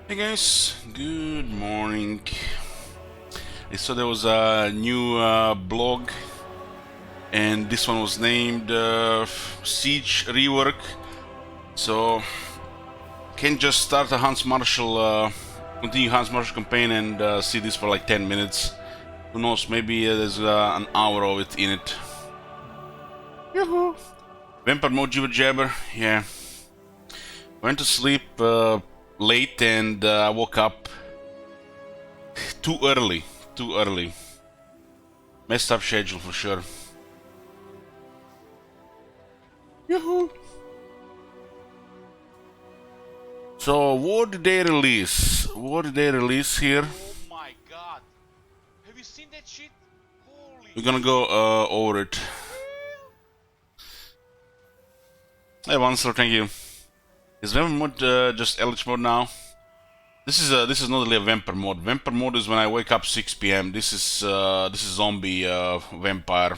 Hey guys, good morning. I saw there was a new blog, and this one was named Siege Rework. So, can just start a continue Hans Marshall campaign and see this for like 10 minutes. Who knows, maybe there's an hour of it in it. Yahoo! Vampire mode Jibber, yeah. Went to sleep late and I woke up too early. Messed up schedule for sure. Yahoo! So what did they release? Here? Oh my god! Have you seen that shit? Holy We're gonna go over it. Hey Vansler, thank you. Is Vampire mode just LH mode now? This is not really a vampire mode. Vampire mode is when I wake up 6 p.m. This is zombie vampire.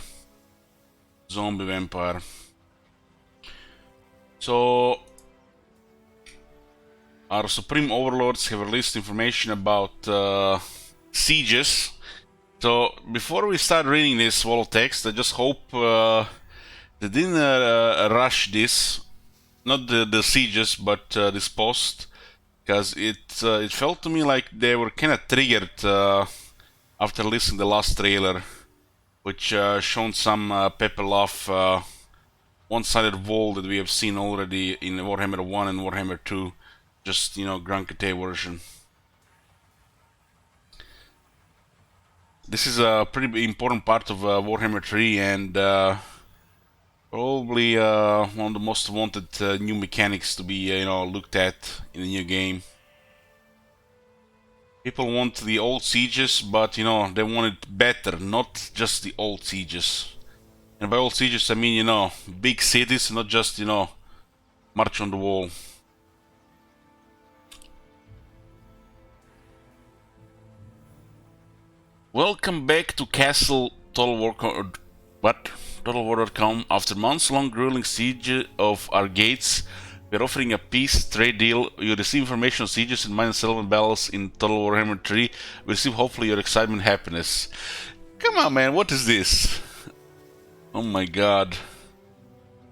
Zombie vampire. So our supreme overlords have released information about sieges. So before we start reading this wall of text, I just hope they didn't rush this, not the sieges, but this post, because it felt to me like they were kind of triggered after listening to the last trailer, which shown some pepper off one-sided wall that we have seen already in Warhammer 1 and Warhammer 2, just Grand Kate version. This is a pretty important part of Warhammer 3 and probably one of the most wanted new mechanics to be looked at in the new game. People want the old sieges, but they want it better, not just the old sieges. And by old sieges I mean big cities, not just march on the wall. Welcome back to Castle Total War.com. After months-long grueling siege of our gates, we're offering a peace trade deal. You receive information on sieges and minor settlement battles in Total Warhammer 3. We receive hopefully your excitement and happiness. Come on, man, what is this? Oh my god.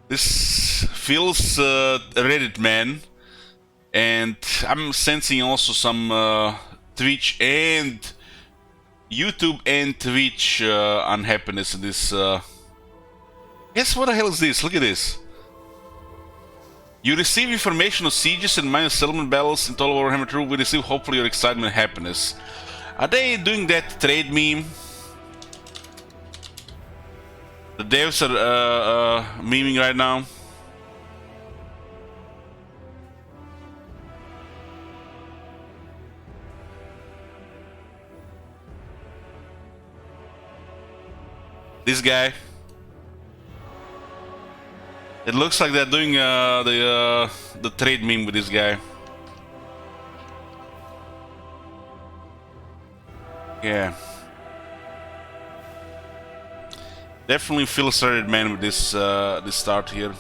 This feels Reddit, man. And I'm sensing also some Twitch and YouTube and Twitch unhappiness in this. Guess what the hell is this? Look at this. You receive information on sieges and minor settlement battles in Total Warhammer 2. We receive hopefully your excitement and happiness. Are they doing that trade meme? The devs are memeing right now. This guy. It looks like they're doing the trade meme with this guy. Yeah. Definitely feel started, man, with this this start here.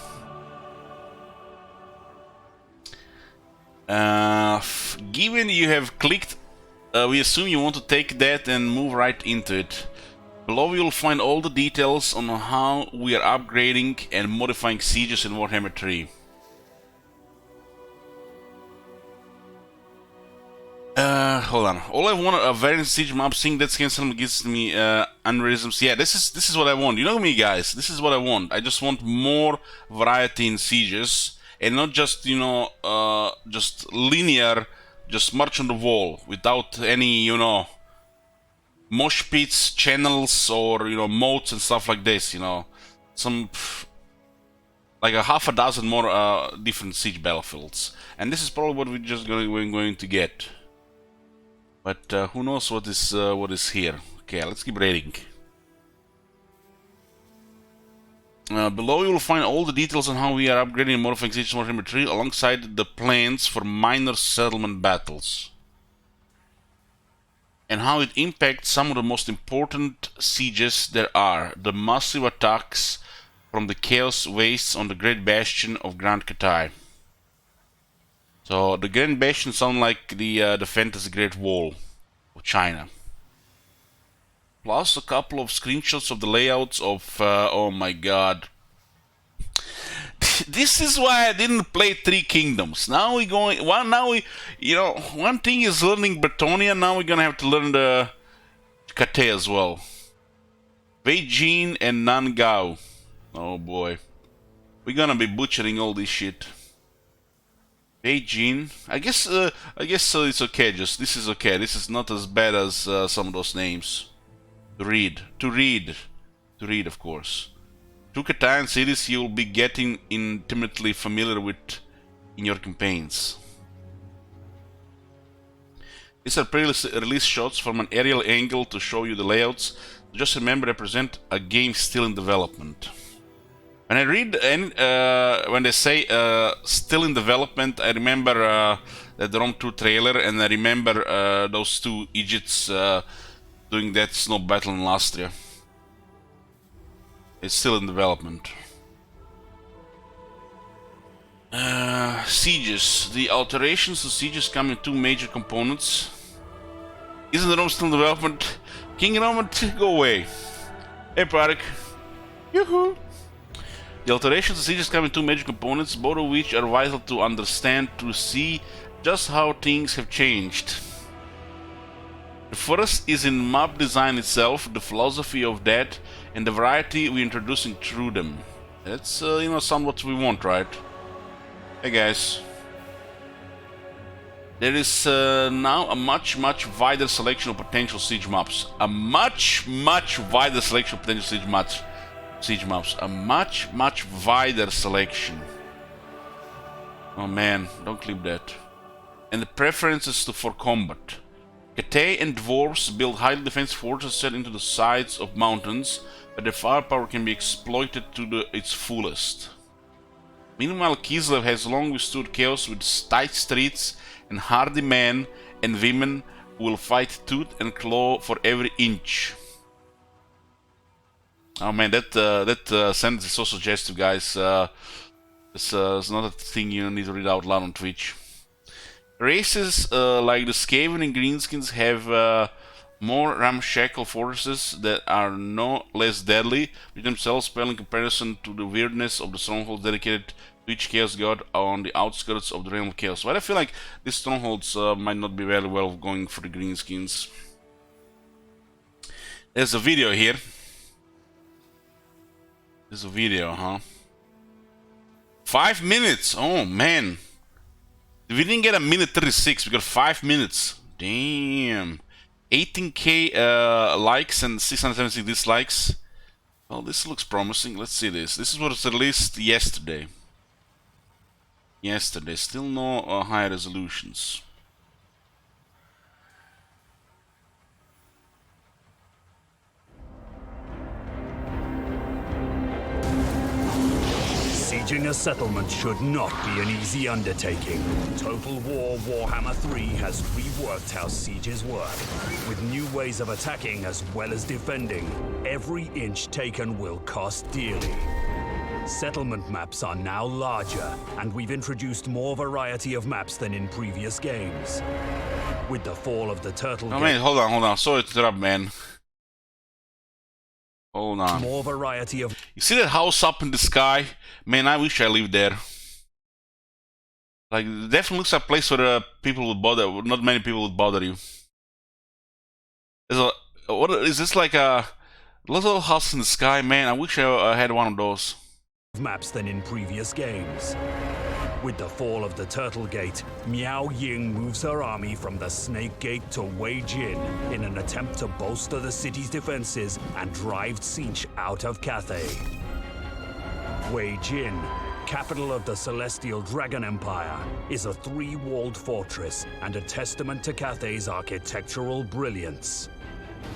Given you have clicked, we assume you want to take that and move right into it. Below you'll find all the details on how we are upgrading and modifying sieges in Warhammer 3. Hold on. All I want a variant siege map, seeing that skin settlement gives me aneurysms. Yeah, this is what I want. You know me, guys. This is what I want. I just want more variety in sieges, and not just just linear, just march on the wall without any mosh pits, channels, or moats and stuff like this. Some like a half a dozen more different siege battlefields, and this is probably what we're going to get. But who knows what is here? Okay, let's keep reading. Below you will find all the details on how we are upgrading and modifying Siege Warhammer 3 alongside the plans for minor settlement battles, and how it impacts some of the most important sieges there are. The massive attacks from the Chaos Wastes on the Great Bastion of Grand Kate. So the Grand Bastion sound like the Fantasy Great Wall of China. Plus a couple of screenshots of the layouts of oh my god. This is why I didn't play Three Kingdoms. Now we going one thing is learning Bretonia, now we're gonna have to learn the Cathay as well. Beijing and Nangao. Oh boy. We're gonna be butchering all this shit. Beijing. I guess it's okay. Just this is okay. This is not as bad as some of those names. To read, of course. Two Cathayan cities you will be getting intimately familiar with in your campaigns. These are pre-release shots from an aerial angle to show you the layouts. Just remember, they represent a game still in development. When I read when they say still in development, I remember the Rome 2 trailer, and I remember those two Egypts doing that snow battle in Lastria. It's still in development. Sieges. The alterations to sieges come in two major components. Isn't the Rome still in development? King Roman, go away. Hey, Parik. Yoo-hoo. The alterations to sieges come in two major components, both of which are vital to understand to see just how things have changed. The first is in map design itself, the philosophy of that, and the variety we're introducing through them. That's somewhat we want, right? Hey guys. There is now a much wider selection of potential siege maps. A much wider selection of potential siege maps. A much wider selection. Oh man, don't clip that. And the preferences for combat. Cathay and dwarves build highly defensive fortresses set into the sides of mountains, but their firepower can be exploited to its fullest. Meanwhile, Kislev has long withstood chaos with tight streets and hardy men and women who will fight tooth and claw for every inch. Oh man, that sentence is so suggestive, guys. It's not a thing you need to read out loud on Twitch. Races like the Skaven and Greenskins have more ramshackle fortresses that are no less deadly, with themselves pale in comparison to the weirdness of the strongholds dedicated to each chaos god on the outskirts of the realm of chaos. But I feel like these strongholds might not be very well going for the Greenskins. There's a video here. There's a video, huh? 5 minutes! Oh man! We didn't get a minute 36, we got 5 minutes. Damn. 18k likes and 676 dislikes. Well, this looks promising. Let's see this. This is what was released yesterday. Still no high resolutions. Sieging a settlement should not be an easy undertaking. Total War Warhammer 3 has reworked how sieges work. With new ways of attacking as well as defending, every inch taken will cost dearly. Settlement maps are now larger, and we've introduced more variety of maps than in previous games. With the fall of the turtle... Oh man, hold on. Sorry to interrupt, man. Hold on. More variety of... You see that house up in the sky? Man, I wish I lived there. Like, it definitely looks like a place where people would bother. Not many people would bother you. What is this, like a little house in the sky? Man, I wish I had one of those. Maps than in previous games. With the fall of the Turtle Gate, Miao Ying moves her army from the Snake Gate to Wei Jin in an attempt to bolster the city's defenses and drive Tzeentch out of Cathay. Wei Jin, capital of the Celestial Dragon Empire, is a three-walled fortress and a testament to Cathay's architectural brilliance.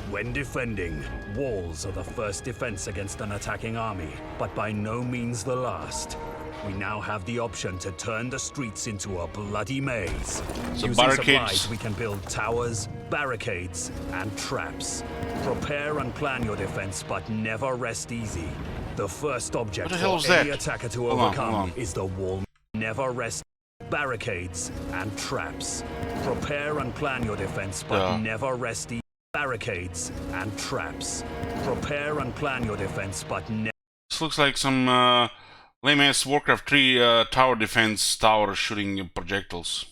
When defending, walls are the first defense against an attacking army, but by no means the last. We now have the option to turn the streets into a bloody maze. So Using barricades. supplies, we can build towers, barricades, and traps. Prepare and plan your defense, but never rest easy. The first object What the hell for is any that? attacker to Hold on. overcome is the wall. Never rest. barricades and traps. Prepare and plan your defense, but never rest easy. Barricades and traps. Prepare and plan your defense, but never. This looks like some lame-ass Warcraft 3 tower defense tower shooting projectiles.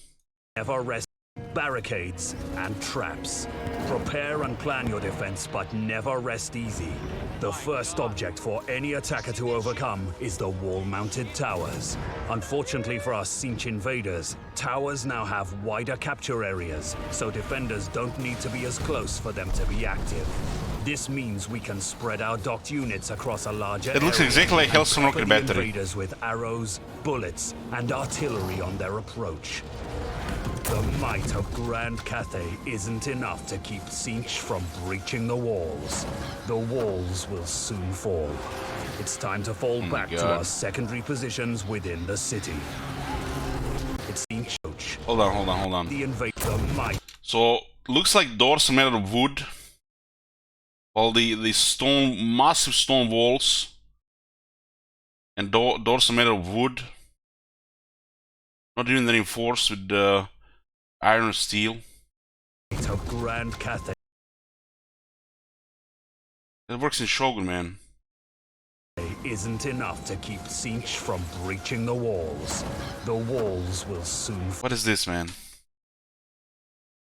Never rest. Barricades and traps. Prepare and plan your defense, but never rest easy. The first object for any attacker to overcome is the wall-mounted towers. Unfortunately for us Tzeentch invaders, towers now have wider capture areas, so defenders don't need to be as close for them to be active. This means we can spread our docked units across a larger area. It looks exactly like Hellstone rocket battery. Invaders with arrows, bullets, and artillery on their approach. The might of Grand Cathay isn't enough to keep Tzeentch from breaching the walls. The walls will soon fall. It's time to fall back to our secondary positions within the city. It's Tzeentch. Hold on. The invader might. So, looks like doors are made out of wood. All the stone, massive stone walls. And doors are made out of wood. Not even reinforced with iron or steel. Of Grand Cathay. It works in Shogun, man. Isn't enough to keep Tzeentch from breaching the walls. The walls will soon. What is this, man?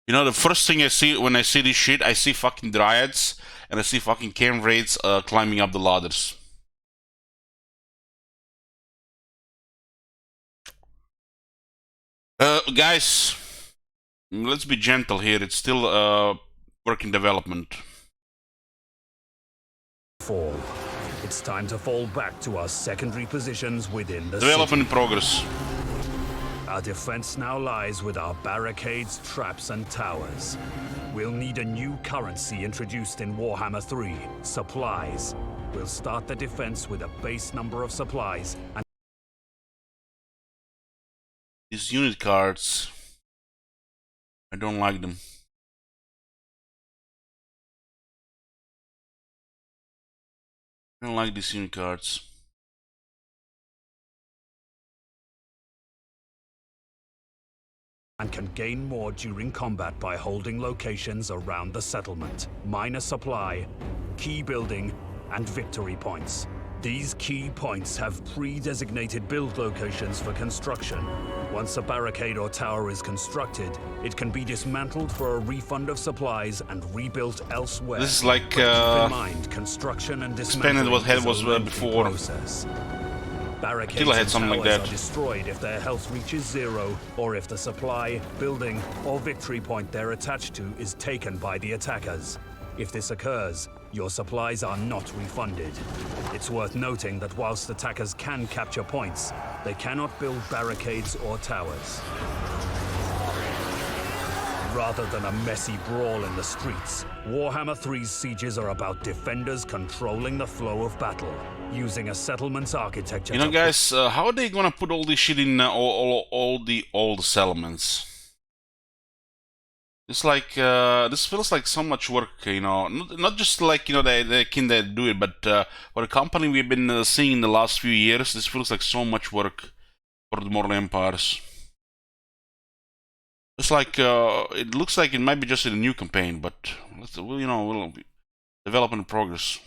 You know, the first thing I see when I see this shit, I see fucking dryads and I see fucking cam raids climbing up the ladders. Guys, let's be gentle here. It's still work in development. Fall. It's time to fall back to our secondary positions within the Development in city. progress. Our defense now lies with our barricades, traps, and towers. We'll need a new currency introduced in Warhammer 3, supplies. We'll start the defense with a base number of supplies and These unit cards, I don't like them. I don't like these unit cards. and can gain more during combat by holding locations around the settlement, minor supply, key building, and victory points. These key points have pre-designated build locations for construction. Once a barricade or tower is constructed, it can be dismantled for a refund of supplies and rebuilt elsewhere. This is like But keep in mind, construction and dismantling what head is was a lengthy before. process. Barricades Till I had and something like towers that. are destroyed if their health reaches zero, or if the supply, building, or victory point they're attached to is taken by the attackers. If this occurs, your supplies are not refunded. It's worth noting that whilst attackers can capture points, they cannot build barricades or towers. Rather than a messy brawl in the streets, Warhammer 3's sieges are about defenders controlling the flow of battle, using a settlement's architecture. You know, guys, how are they gonna put all this shit in all the old settlements? It's like this feels like so much work, you know. Not just like, you know, they can do it, but for a company we've been seeing in the last few years, this feels like so much work for the modern empires. It's like it looks like it might be just in a new campaign, but we'll develop in progress.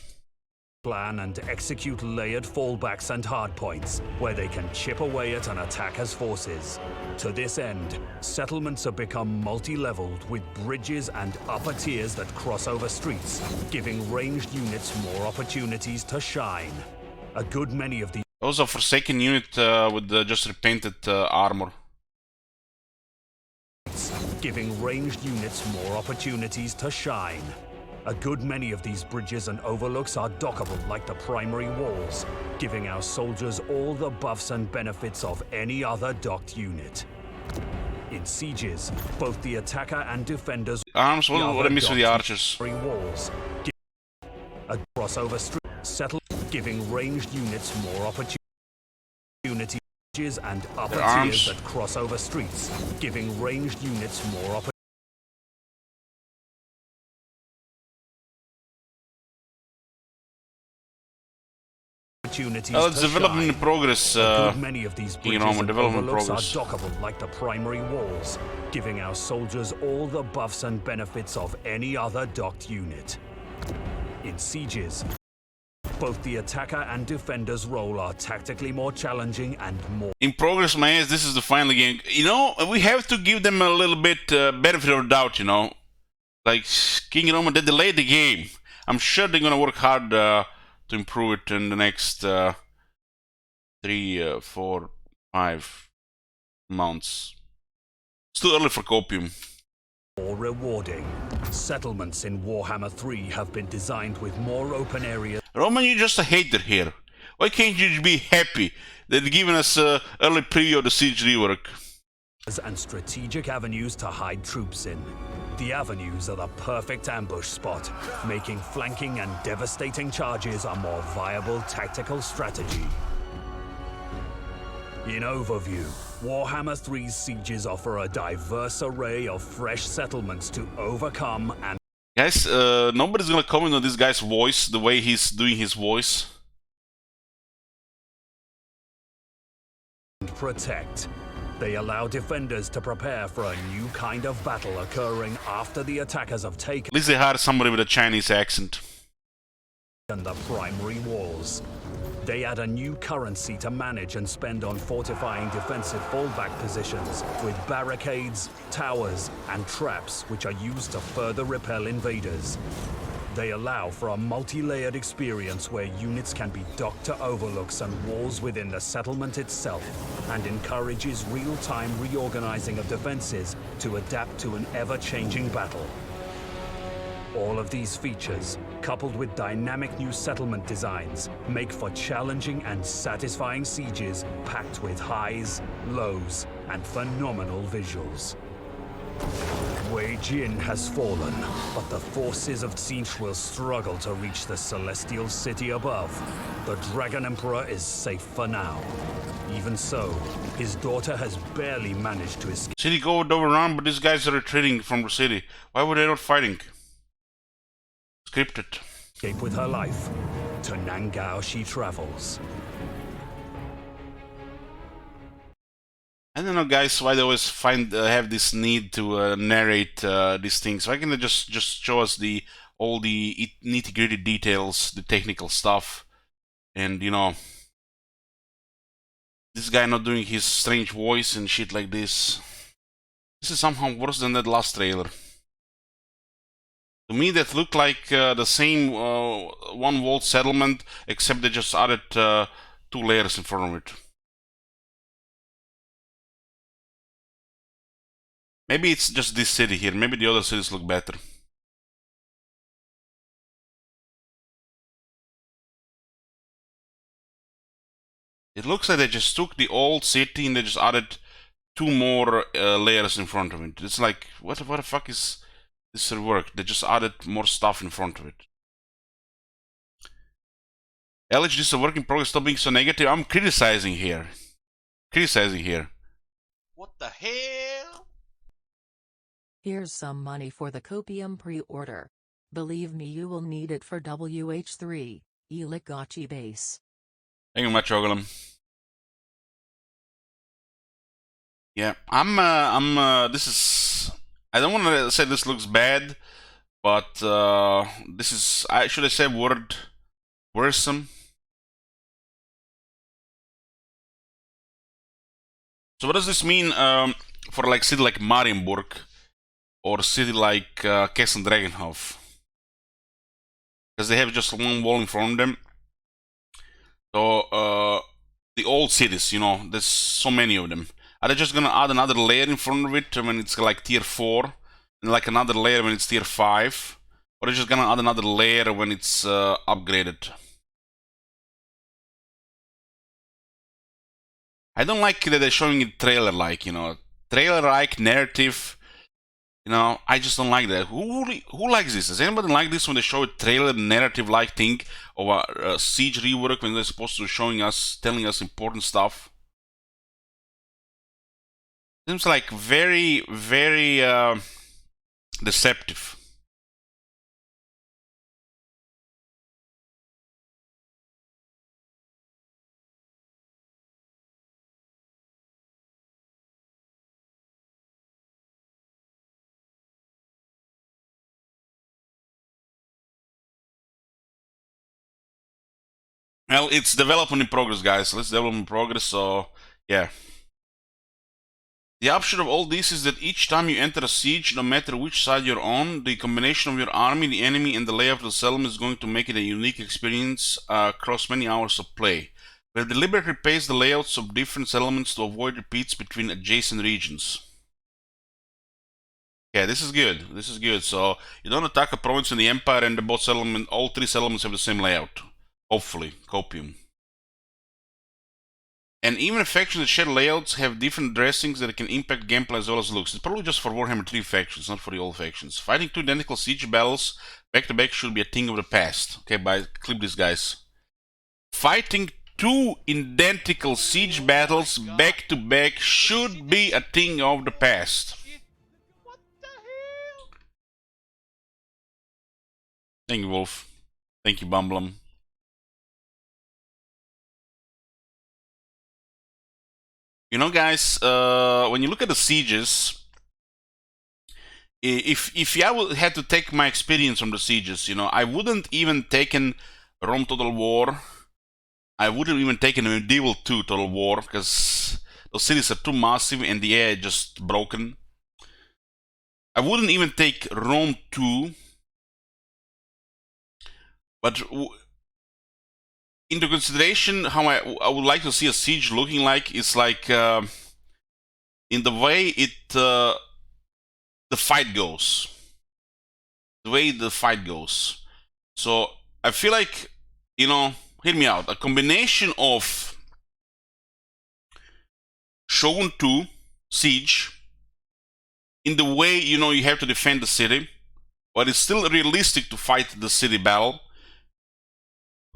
Plan and execute layered fallbacks and hardpoints, where they can chip away at an attacker's forces. To this end, settlements have become multi-leveled with bridges and upper tiers that cross over streets, giving ranged units more opportunities to shine. A good many of these... Those are Forsaken unit with just repainted armor. Giving ranged units more opportunities to shine. A good many of these bridges and overlooks are dockable like the primary walls, giving our soldiers all the buffs and benefits of any other docked unit. In sieges, both the attacker and defenders... Arms, what I miss with the archers? Walls, a crossover street settle, giving ranged units more opportunities and upper tiers that cross over streets, giving ranged units more opportunities Well, it's to development in shine. progress. A good many of these You bridges know, and development overlooks progress. are dockable like the primary walls, giving our soldiers all the buffs and benefits of any other docked unit. In sieges, both the attacker and defender's role are tactically more challenging and more In progress, my ass, this is the final game. You know, we have to give them a little bit benefit of the doubt, you know. Like, King Roman, they delayed the game. I'm sure they're gonna work hard to improve it in the next 3, 4, 5 months. It's too early for copium. rewarding. Settlements in Warhammer 3 have been designed with more open areas Roman, you're just a hater here. Why can't you be happy that they're giving us early preview of the Siege rework? and strategic avenues to hide troops in. The avenues are the perfect ambush spot, making flanking and devastating charges a more viable tactical strategy. In overview, Warhammer 3's sieges offer a diverse array of fresh settlements to overcome and Guys, nobody's gonna comment on this guy's voice, the way he's doing his voice. protect. They allow defenders to prepare for a new kind of battle occurring after the attackers have taken At least they hired somebody with a Chinese accent. the primary walls. They add a new currency to manage and spend on fortifying defensive fallback positions with barricades, towers, and traps which are used to further repel invaders. They allow for a multi-layered experience where units can be docked to overlooks and walls within the settlement itself, and encourages real-time reorganizing of defenses to adapt to an ever-changing battle. All of these features, coupled with dynamic new settlement designs, make for challenging and satisfying sieges packed with highs, lows, and phenomenal visuals. Wei Jin has fallen, but the forces of Tzeentch will struggle to reach the celestial city above. The Dragon Emperor is safe for now. Even so, his daughter has barely managed to escape. City go overrun, but these guys are retreating from the city. Why were they not fighting? Scripted. With her life. To Nangao she travels. I don't know, guys, why they always have this need to narrate these things. Why can't they just show us all the nitty-gritty details, the technical stuff, and you know, this guy not doing his strange voice and shit like this. This is somehow worse than that last trailer. To me, that looked like the same one-walled settlement, except they just added 2 layers in front of it. Maybe it's just this city here. Maybe the other cities look better. It looks like they just took the old city and they just added 2 more layers in front of it. It's like, what the fuck is this Rework? They just added more stuff in front of it. LH, this is a work in progress. Stop being so negative. I'm criticizing here. What the hell? Here's some money for the copium pre-order. Believe me, you will need it for WH3, Eligachi base. Thank you much, Ogolem. Yeah, this is... I don't want to say this looks bad, but this is... should I say worrisome? So what does this mean for like city like Marienburg or city like Kessel Dragenhof? Because they have just one wall in front of them. So the old cities, you know, there's so many of them. Are they just gonna add another layer in front of it when it's like tier 4, and like another layer when it's tier 5? Or are they just gonna add another layer when it's upgraded? I don't like that they're showing it trailer-like, you know. Trailer-like narrative, you know, I just don't like that. Who likes this? Does anybody like this when they show a trailer narrative-like thing of a Siege rework when they're supposed to be showing us, telling us important stuff? Seems like very, very deceptive. Well, it's development in progress, guys. Let's develop in progress, so yeah. The upshot of all this is that each time you enter a siege, no matter which side you're on, the combination of your army, the enemy, and the layout of the settlement is going to make it a unique experience across many hours of play. We'll deliberately paste the layouts of different settlements to avoid repeats between adjacent regions. Yeah, this is good. This is good. So you don't attack a province in the empire and the both settlement, all three settlements have the same layout. Hopefully, copium. And even factions that share layouts have different dressings that can impact gameplay as well as looks. It's probably just for Warhammer 3 factions, not for the old factions. Fighting two identical siege battles back to back should be a thing of the past. Okay, bye. Clip this, guys. Fighting two identical siege battles back to back should be a thing of the past. Shit. What the hell? Thank you, Wolf. Thank you, Bumblum. You know, guys, when you look at the sieges, if I had to take my experience from the sieges, you know, I wouldn't even taken Rome Total War. I wouldn't even taken Medieval 2 Total War because those cities are too massive and the AI just broken. I wouldn't even take Rome 2, but into consideration how I would like to see a siege looking like, it's like in the way the fight goes. The way the fight goes. So I feel like, you know, hear me out. A combination of Shogun 2 Siege, in the way, you know, you have to defend the city, but it's still realistic to fight the city battle,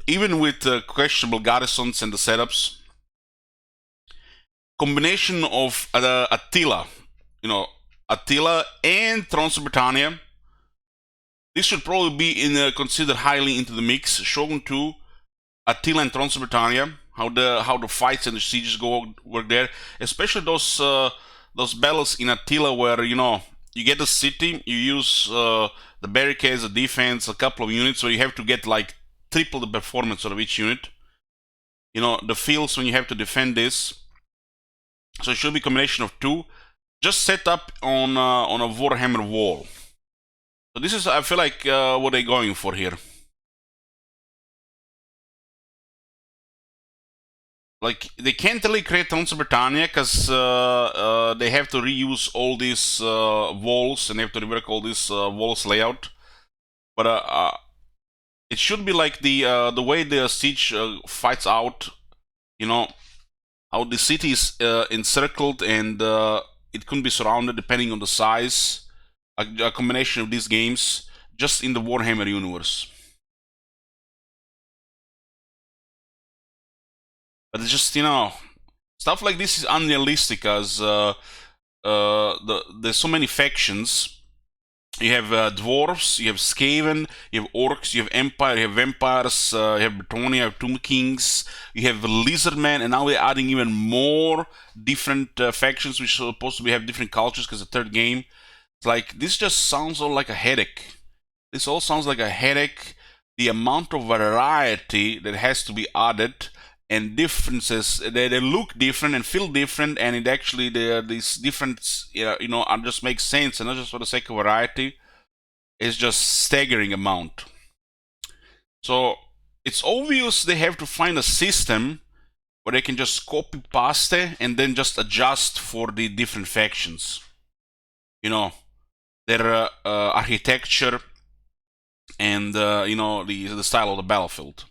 even with questionable garrisons and the setups. Combination of Attila, you know, Attila and Thrones of Britannia. This should probably be considered highly into the mix. Shogun 2, Attila and Thrones of Britannia. How the fights and the sieges work there, especially those battles in Attila where, you know, you get the city, you use the barricades, the defense, a couple of units, so you have to get like triple the performance of each unit. You know, the fields when you have to defend this. So it should be a combination of two, just set up on a Warhammer wall. So this is, I feel like, what they're going for here. Like, they can't really create Thrones of Britannia because they have to reuse all these walls and they have to rework all this walls layout. But it should be like the way the siege fights out, you know, how the city is encircled and it couldn't be surrounded depending on the size. A combination of these games just in the Warhammer universe. But it's just, you know, stuff like this is unrealistic as there's so many factions. You have dwarves, you have Skaven, you have orcs, you have empire, you have vampires, you have Bretonnia, you have Tomb Kings, you have Lizardmen, and now we're adding even more different factions which are supposed to have different cultures because the third game. It's like, this just sounds all like a headache. This all sounds like a headache. The amount of variety that has to be added and differences, they look different and feel different, and it actually, these different, you know, just make sense and not just for the sake of variety. It's just staggering amount. So it's obvious they have to find a system where they can just copy paste and then just adjust for the different factions. You know, their architecture and you know, the style of the battlefield.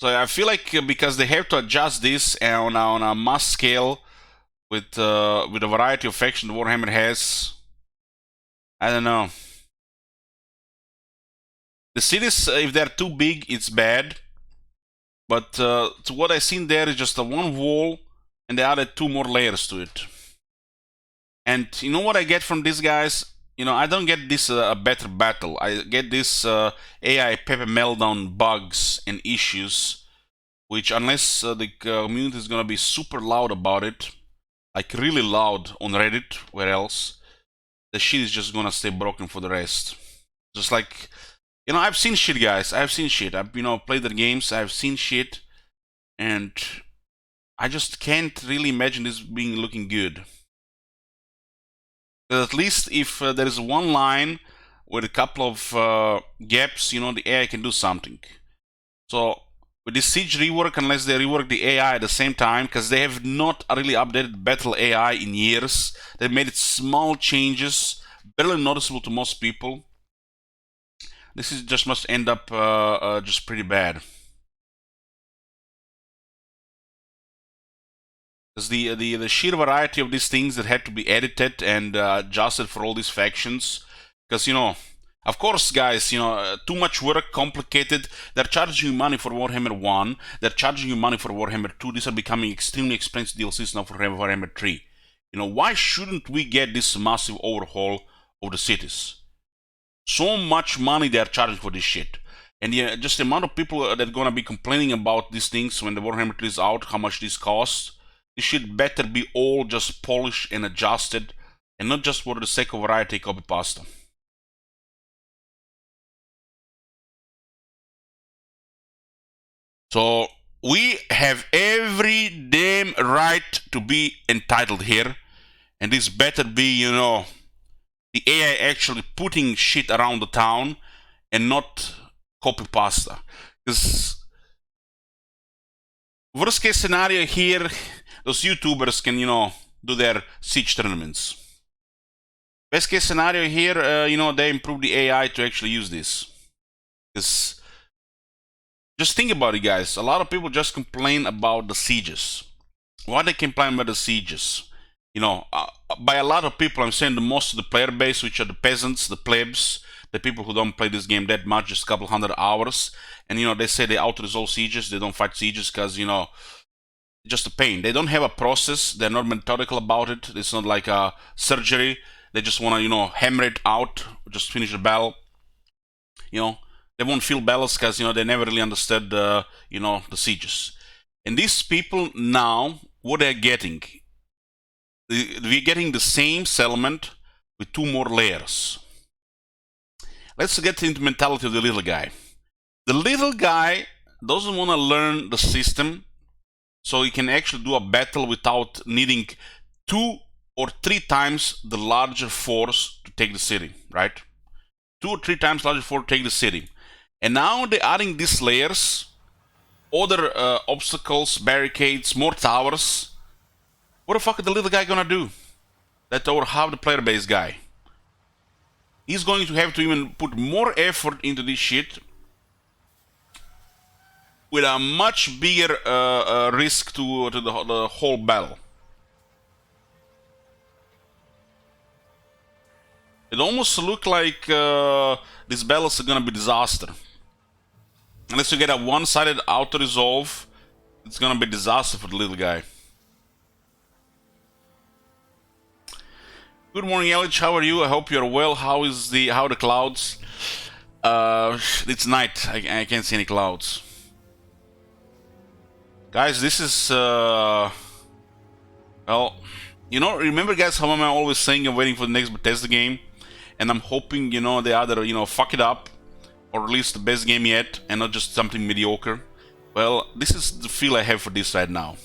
So I feel like because they have to adjust this on a mass scale with a variety of factions Warhammer has, I don't know. The cities, if they're too big, it's bad. But to what I've seen there is just a one wall, and they added two more layers to it. And you know what I get from these guys? You know, I don't get this a better battle. I get this AI Pepe meltdown bugs and issues, which unless the community is gonna be super loud about it, like really loud on Reddit, where else, the shit is just gonna stay broken for the rest. Just like, You know, I've seen shit, guys. I've seen shit. I've, you know, played the games. I've seen shit. And I just can't really imagine this being looking good. But at least if there is one line with a couple of gaps, you know, the AI can do something. So with this Siege rework, unless they rework the AI at the same time, because they have not really updated Battle AI in years, they've made it small changes, barely noticeable to most people. This is just must end up just pretty bad. Because the sheer variety of these things that had to be edited and adjusted for all these factions, because, you know, of course, guys, you know, too much work, complicated. They're charging you money for Warhammer 1. They're charging you money for Warhammer 2. These are becoming extremely expensive DLCs now for Warhammer 3. You know, why shouldn't we get this massive overhaul of the cities? So much money they're charging for this shit. And yeah, just the amount of people that are gonna be complaining about these things when the Warhammer 3 is out, how much this costs. This shit better be all just polished and adjusted, and not just for the sake of variety copy pasta. So we have every damn right to be entitled here, and this better be, you know, the AI actually putting shit around the town and not copy pasta. Because worst case scenario here, those YouTubers can, you know, do their siege tournaments. Best case scenario here, you know, they improve the AI to actually use this. Because just think about it, guys. A lot of people just complain about the sieges. Why they complain about the sieges? You know, by a lot of people, I'm saying the most of the player base, which are the peasants, the plebs, the people who don't play this game that much, just a couple hundred hours. And, you know, they say they auto-resolve sieges. They don't fight sieges because, you know, just a pain. They don't have a process. They're not methodical about it. It's not like a surgery. They just want to, you know, hammer it out, just finish the battle. You know, they won't feel battles because, you know, they never really understood, you know, the sieges. And these people now, what they're getting, we're getting the same settlement with 2 more layers. Let's get into the mentality of the little guy. The little guy doesn't want to learn the system, so he can actually do a battle without needing 2 or 3 times the larger force to take the city, right? 2 or 3 times larger force to take the city. And now they're adding these layers, other obstacles, barricades, more towers. What the fuck is the little guy gonna do? That's over half the player base guy. He's going to have to even put more effort into this shit with a much bigger risk to the whole battle. It almost looks like these battles are gonna be disaster. Unless you get a one-sided auto-resolve, it's gonna be disaster for the little guy. Good morning, Elich. How are you? I hope you're well. How are the clouds? It's night. I can't see any clouds. Guys, this is well, you know, remember, guys, how am I always saying I'm waiting for the next Bethesda game, and I'm hoping, you know, they either, you know, fuck it up or release the best game yet and not just something mediocre. Well, this is the feel I have for this right now.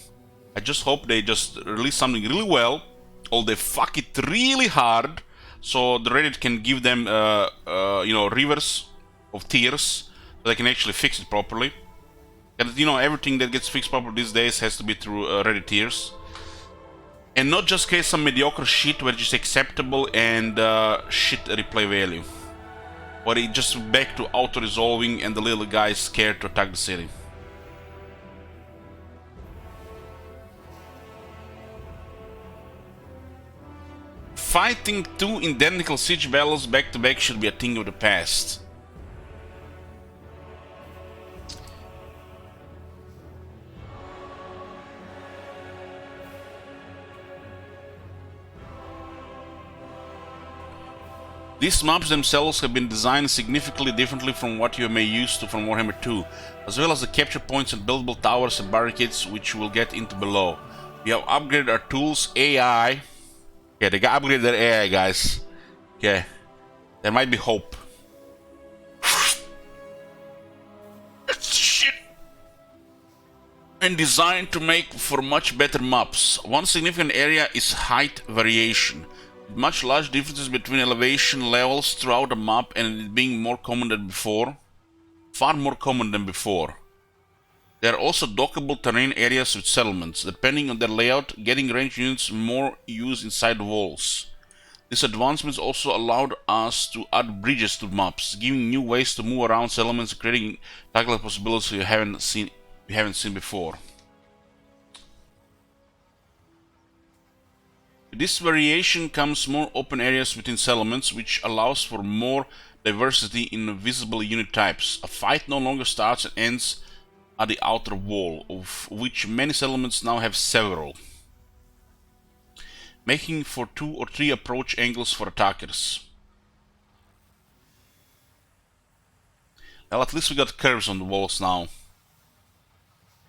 I just hope they just release something really well, or they fuck it really hard, so the Reddit can give them, you know, rivers of tears, so they can actually fix it properly. And, you know, everything that gets fixed properly these days has to be through Reddit tears. And not just case some mediocre shit where it's just acceptable and shit replay value. But it just back to auto-resolving and the little guy is scared to attack the city. Fighting 2 identical siege battles back to back should be a thing of the past. These maps themselves have been designed significantly differently from what you may used to from Warhammer 2, as well as the capture points and buildable towers and barricades, which we'll get into below. We have upgraded our tools, AI. Yeah, they got upgraded their AI, guys. Okay, there might be hope. and designed to make for much better maps. One significant area is height variation. Much large differences between elevation levels throughout a map, and it being more common than before. Far more common than before. There are also dockable terrain areas with settlements. Depending on their layout, getting ranged units more use inside walls. This advancement also allowed us to add bridges to maps, giving new ways to move around settlements, creating tactical possibilities we haven't seen before. With this variation comes more open areas within settlements, which allows for more diversity in visible unit types. A fight no longer starts and ends at the outer wall, of which many settlements now have several, making for 2 or 3 approach angles for attackers. Well, at least we got curves on the walls now.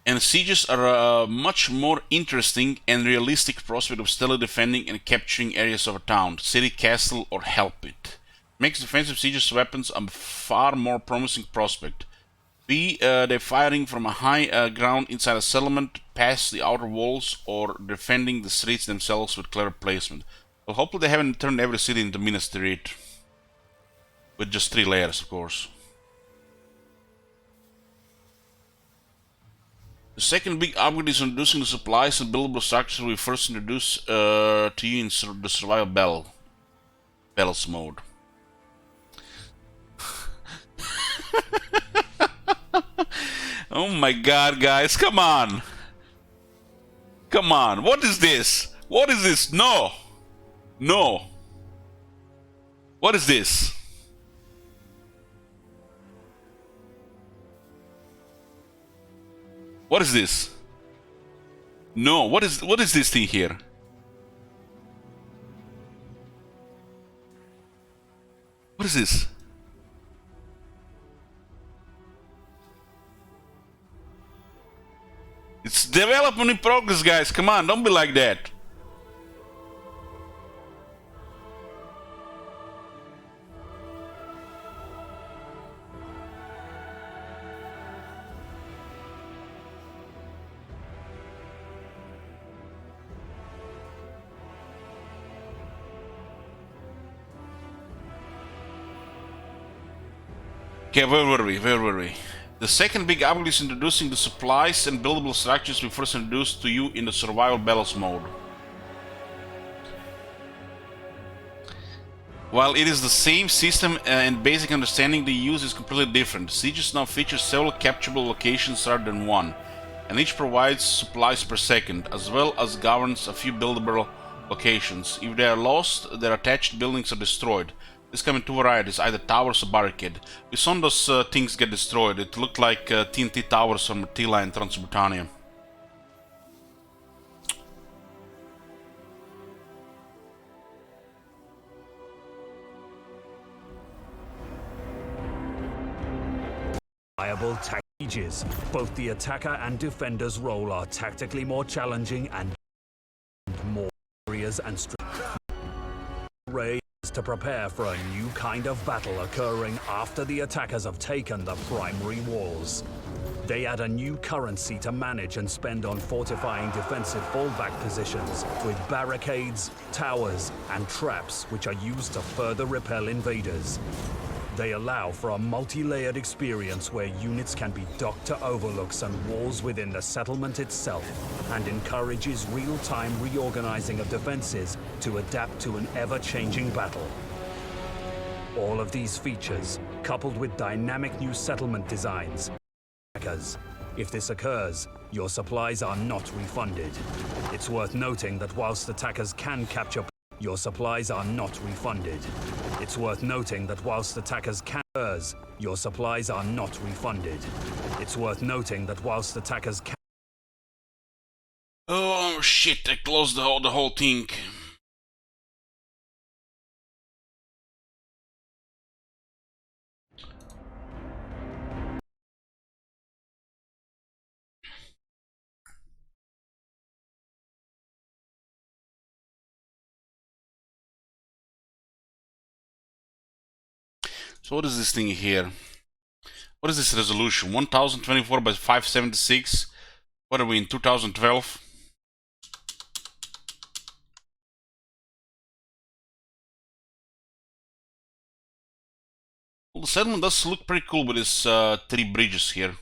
And sieges are a much more interesting and realistic prospect of steadily defending and capturing areas of a town, city, castle, or help it. Makes defensive sieges weapons a far more promising prospect. Be they firing from a high ground inside a settlement, past the outer walls, or defending the streets themselves with clever placement. Well, hopefully they haven't turned every city into Minas Street. With just 3 layers, of course. The second big upgrade is introducing the supplies and buildable structures we first introduced to you in the survival battles mode. Oh my god, guys, come on! Come on, what is this? What is this? No! No! What is this? What is this? No, what is this thing here? What is this? It's development in progress, guys. Come on, don't be like that. Okay, where were we? The second big upgrade is introducing the supplies and buildable structures we first introduced to you in the survival battles mode. While it is the same system and basic understanding, the use is completely different. Sieges now feature several capturable locations rather than one, and each provides supplies per second, as well as governs a few buildable locations. If they are lost, their attached buildings are destroyed. This come in 2 varieties, either towers or barricade. We saw those things get destroyed. It looked like TNT towers from Attila and Transylvania. Viable sieges. Both the attacker and defender's role are tactically more challenging and more areas and to prepare for a new kind of battle occurring after the attackers have taken the primary walls. They add a new currency to manage and spend on fortifying defensive fallback positions with barricades, towers, and traps which are used to further repel invaders. They allow for a multi-layered experience where units can be docked to overlooks and walls within the settlement itself, and encourages real-time reorganizing of defenses to adapt to an ever-changing battle. All of these features, coupled with dynamic new settlement designs, if this occurs, your supplies are not refunded. It's worth noting that whilst attackers can capture, your supplies are not refunded. It's worth noting that whilst attackers can, your supplies are not refunded. It's worth noting that whilst attackers can. Oh shit! I closed the whole thing. So what is this thing here? What is this resolution? 1024 by 576. What are we in 2012? Well, the settlement does look pretty cool with its 3 bridges here.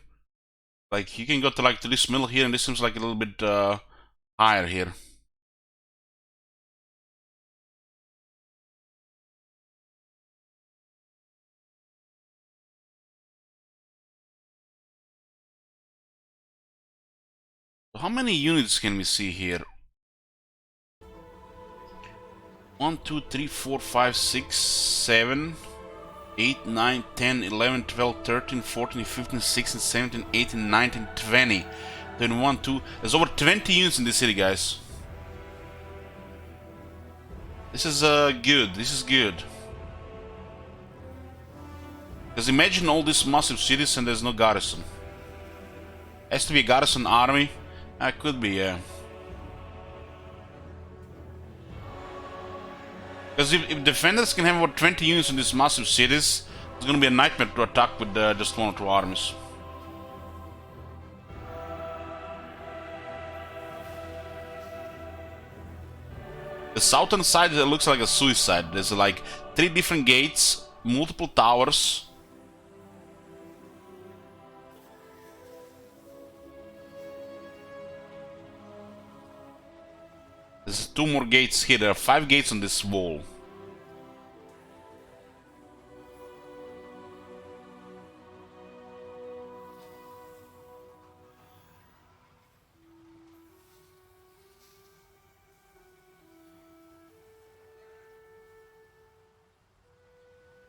Like, you can go to like to this middle here, and this seems like a little bit higher here. So how many units can we see here? 1, 2, 3, 4, 5, 6, 7, 8, 9, 10, 11, 12, 13, 14, 15, 16, 17, 18, 19, 20. 21, 2. There's over 20 units in this city, guys. This is good. This is good. Because imagine all these massive cities and there's no garrison. Has to be a garrison army. Could be, yeah. Because if defenders can have about 20 units in these massive cities, it's gonna be a nightmare to attack with just 1 or 2 armies. The southern side looks like a suicide. There's like 3 different gates, multiple towers. There's 2 more gates here. There are 5 gates on this wall.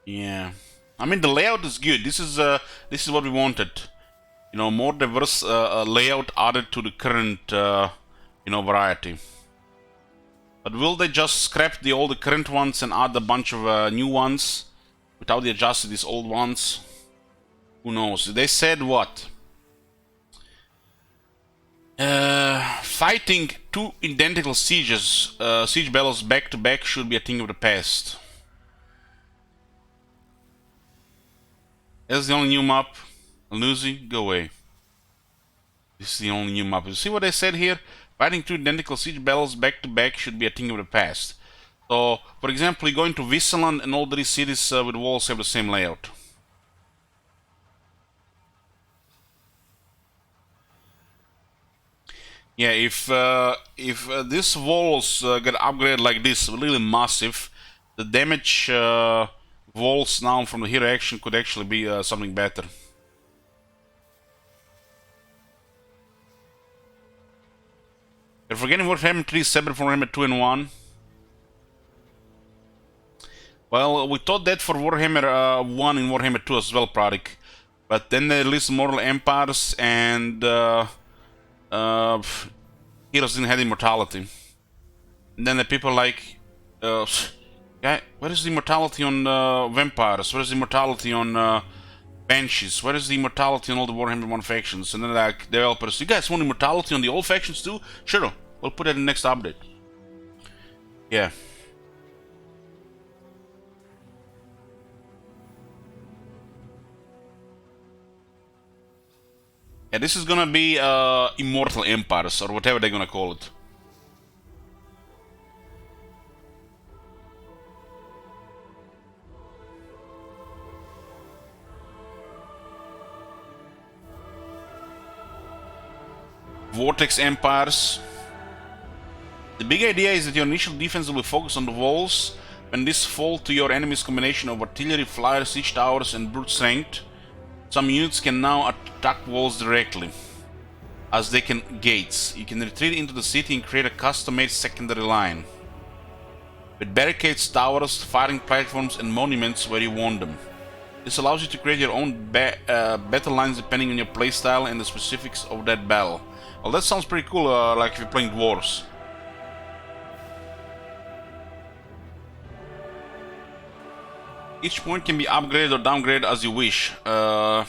Yeah, I mean the layout is good. This is what we wanted. You know, more diverse layout added to the current you know, variety. But will they just scrap all the current ones and add a bunch of new ones without the adjusting these old ones? Who knows? They said what? Fighting 2 identical sieges, siege battles back to back should be a thing of the past. That's the only new map. Lucy, go away. This is the only new map. You see what I said here? Fighting 2 identical siege battles back to back should be a thing of the past. So, for example, you go into Vissaland and all 3 cities with walls have the same layout. Yeah, if these walls get upgraded like this, really massive, the damage walls now from the hero action could actually be something better. If we're getting Warhammer 3 separate from Warhammer 2 and 1. Well, we thought that for Warhammer 1 and Warhammer 2 as well, Pradik. But then they released Mortal Empires and heroes didn't have immortality. And then the people like, guy, where is the immortality on vampires? Where is the immortality on banshees? Where is the immortality on all the Warhammer 1 factions? And then like developers, you guys want immortality on the old factions too? Sure, we'll put it in the next update. Yeah. Yeah, this is gonna be Immortal Empires, or whatever they're gonna call it. Vortex Empires. The big idea is that your initial defense will be focused on the walls. When this fall to your enemy's combination of artillery, flyers, siege towers, and brute strength, some units can now attack walls directly, as they can gates. You can retreat into the city and create a custom-made secondary line, with barricades, towers, firing platforms, and monuments where you want them. This allows you to create your own battle lines depending on your playstyle and the specifics of that battle. Well, that sounds pretty cool, like if you're playing dwarves. Each point can be upgraded or downgraded as you wish, for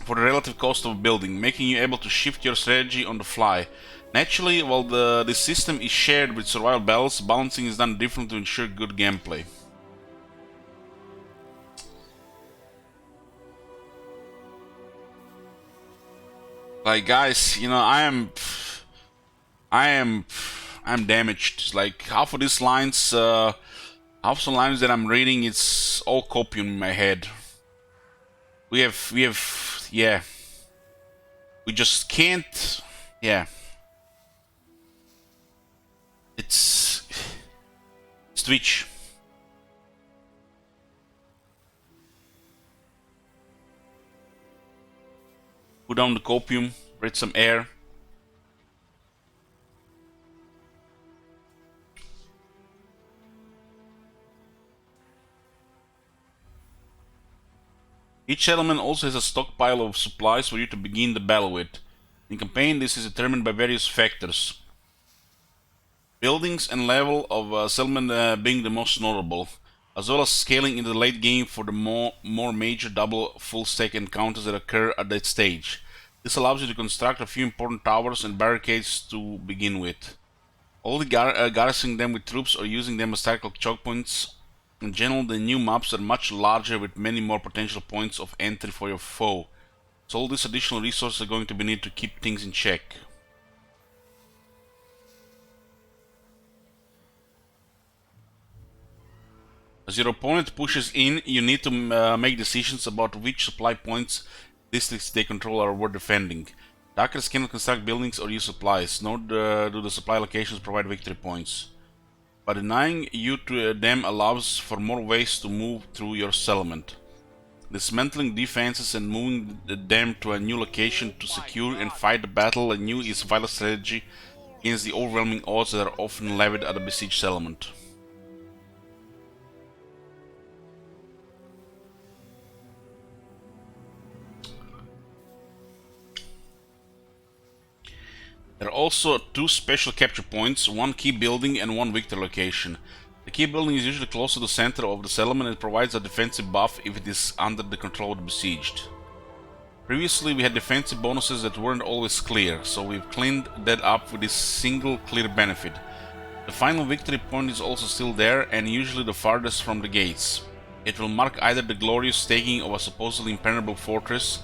the relative cost of building, making you able to shift your strategy on the fly. Naturally, while the system is shared with survival battles, balancing is done differently to ensure good gameplay. Like, guys, you know, I'm damaged. Like, half of these lines, half the lines that I'm reading, it's all copium in my head. Yeah. We just can't, yeah. It's Twitch. Put down the copium, breathe some air. Each settlement also has a stockpile of supplies for you to begin the battle with. In campaign, this is determined by various factors. Buildings and level of settlement being the most notable, as well as scaling in the late game for the more major double full stack encounters that occur at that stage. This allows you to construct a few important towers and barricades to begin with. Only garrisoning them with troops or using them as tactical choke points. In general, the new maps are much larger with many more potential points of entry for your foe, so all these additional resources are going to be needed to keep things in check. As your opponent pushes in, you need to make decisions about which supply points districts they control are worth defending. Attackers cannot construct buildings or use supplies, nor do the supply locations provide victory points. But denying you to them allows for more ways to move through your settlement. Dismantling defenses and moving them to a new location to secure and fight the battle anew is a vital strategy against the overwhelming odds that are often levied at a besieged settlement. There are also two special capture points, one key building and one victory location. The key building is usually close to the center of the settlement and provides a defensive buff if it is under the control of the besieged. Previously we had defensive bonuses that weren't always clear, so we've cleaned that up with this single clear benefit. The final victory point is also still there and usually the farthest from the gates. It will mark either the glorious taking of a supposedly impenetrable fortress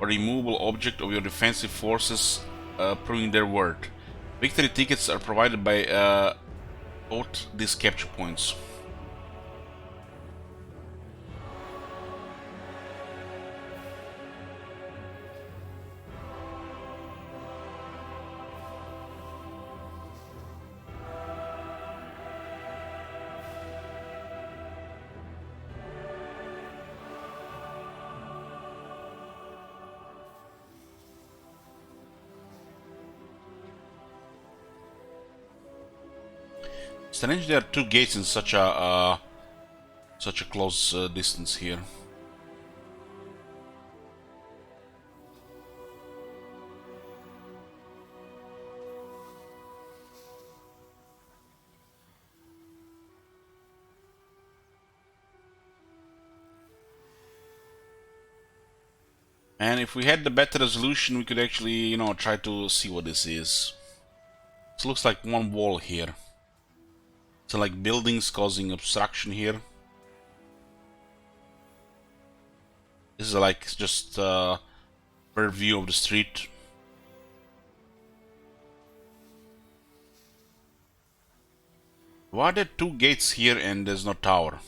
or a immovable object of your defensive forces proving their worth. Victory tickets are provided by both these capture points. Strange there are two gates in such a close distance here. And if we had the better resolution, we could actually, you know, try to see what this is. This looks like one wall here. So like buildings causing obstruction here. This is like just a bird view of the street. Why are there two gates here and there's no tower?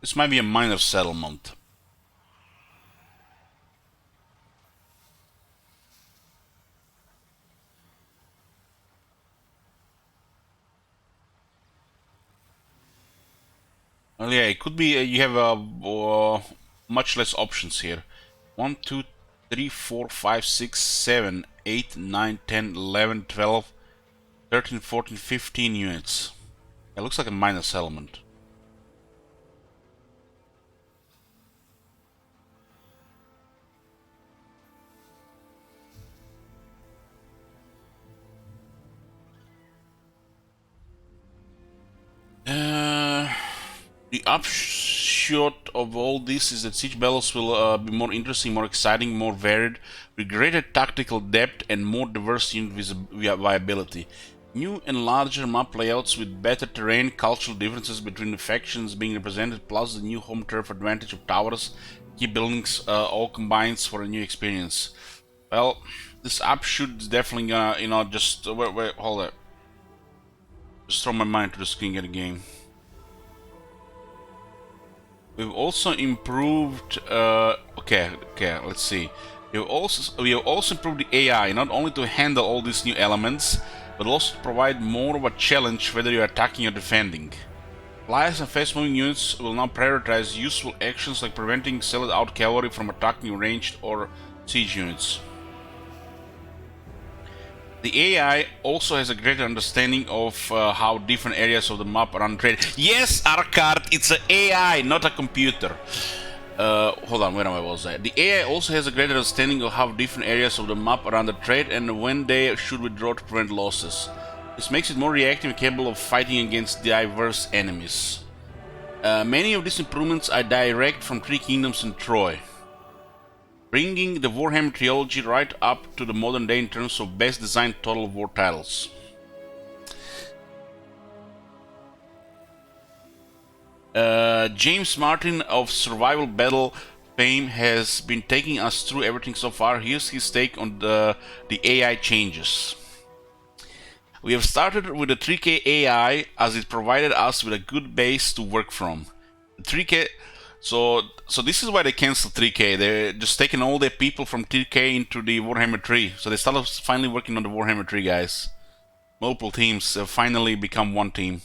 This might be a minor settlement. Well, yeah, it could be you have much less options here. 1, 2, 3, 4, 5, 6, 7, 8, 9, 10, 11, 12, 13, 14, 15 units. It looks like a minor settlement. The upshot of all this is that siege battles will be more interesting, more exciting, more varied, with greater tactical depth and more diverse unit viability. New and larger map layouts with better terrain, cultural differences between the factions being represented, plus the new home turf advantage of towers, key buildings, all combines for a new experience. Well, this upshoot is definitely gonna, you know, just wait, hold up. Just throw my mind to the screen at the game. We've also improved. Okay, let's see. We have also improved the AI, not only to handle all these new elements, but also to provide more of a challenge whether you're attacking or defending. Flyers and fast-moving units will now prioritize useful actions like preventing solid out cavalry from attacking ranged or siege units. The AI also has a greater understanding of how different areas of the map are untraded. Yes, Arcade, it's an AI, not a computer. Hold on, where was I? The AI also has a greater understanding of how different areas of the map are under trade and when they should withdraw to prevent losses. This makes it more reactive and capable of fighting against diverse enemies. Many of these improvements are direct from Three Kingdoms and Troy, bringing the Warhammer trilogy right up to the modern day in terms of best designed Total War titles. James Martin of Survival Battle fame has been taking us through everything so far. Here's his take on the AI changes. We have started with the 3K AI as it provided us with a good base to work from. The 3K, so this is why they canceled 3K. They're just taking all their people from 3K into the Warhammer 3. So they started finally working on the Warhammer 3, guys. Multiple teams have finally become one team.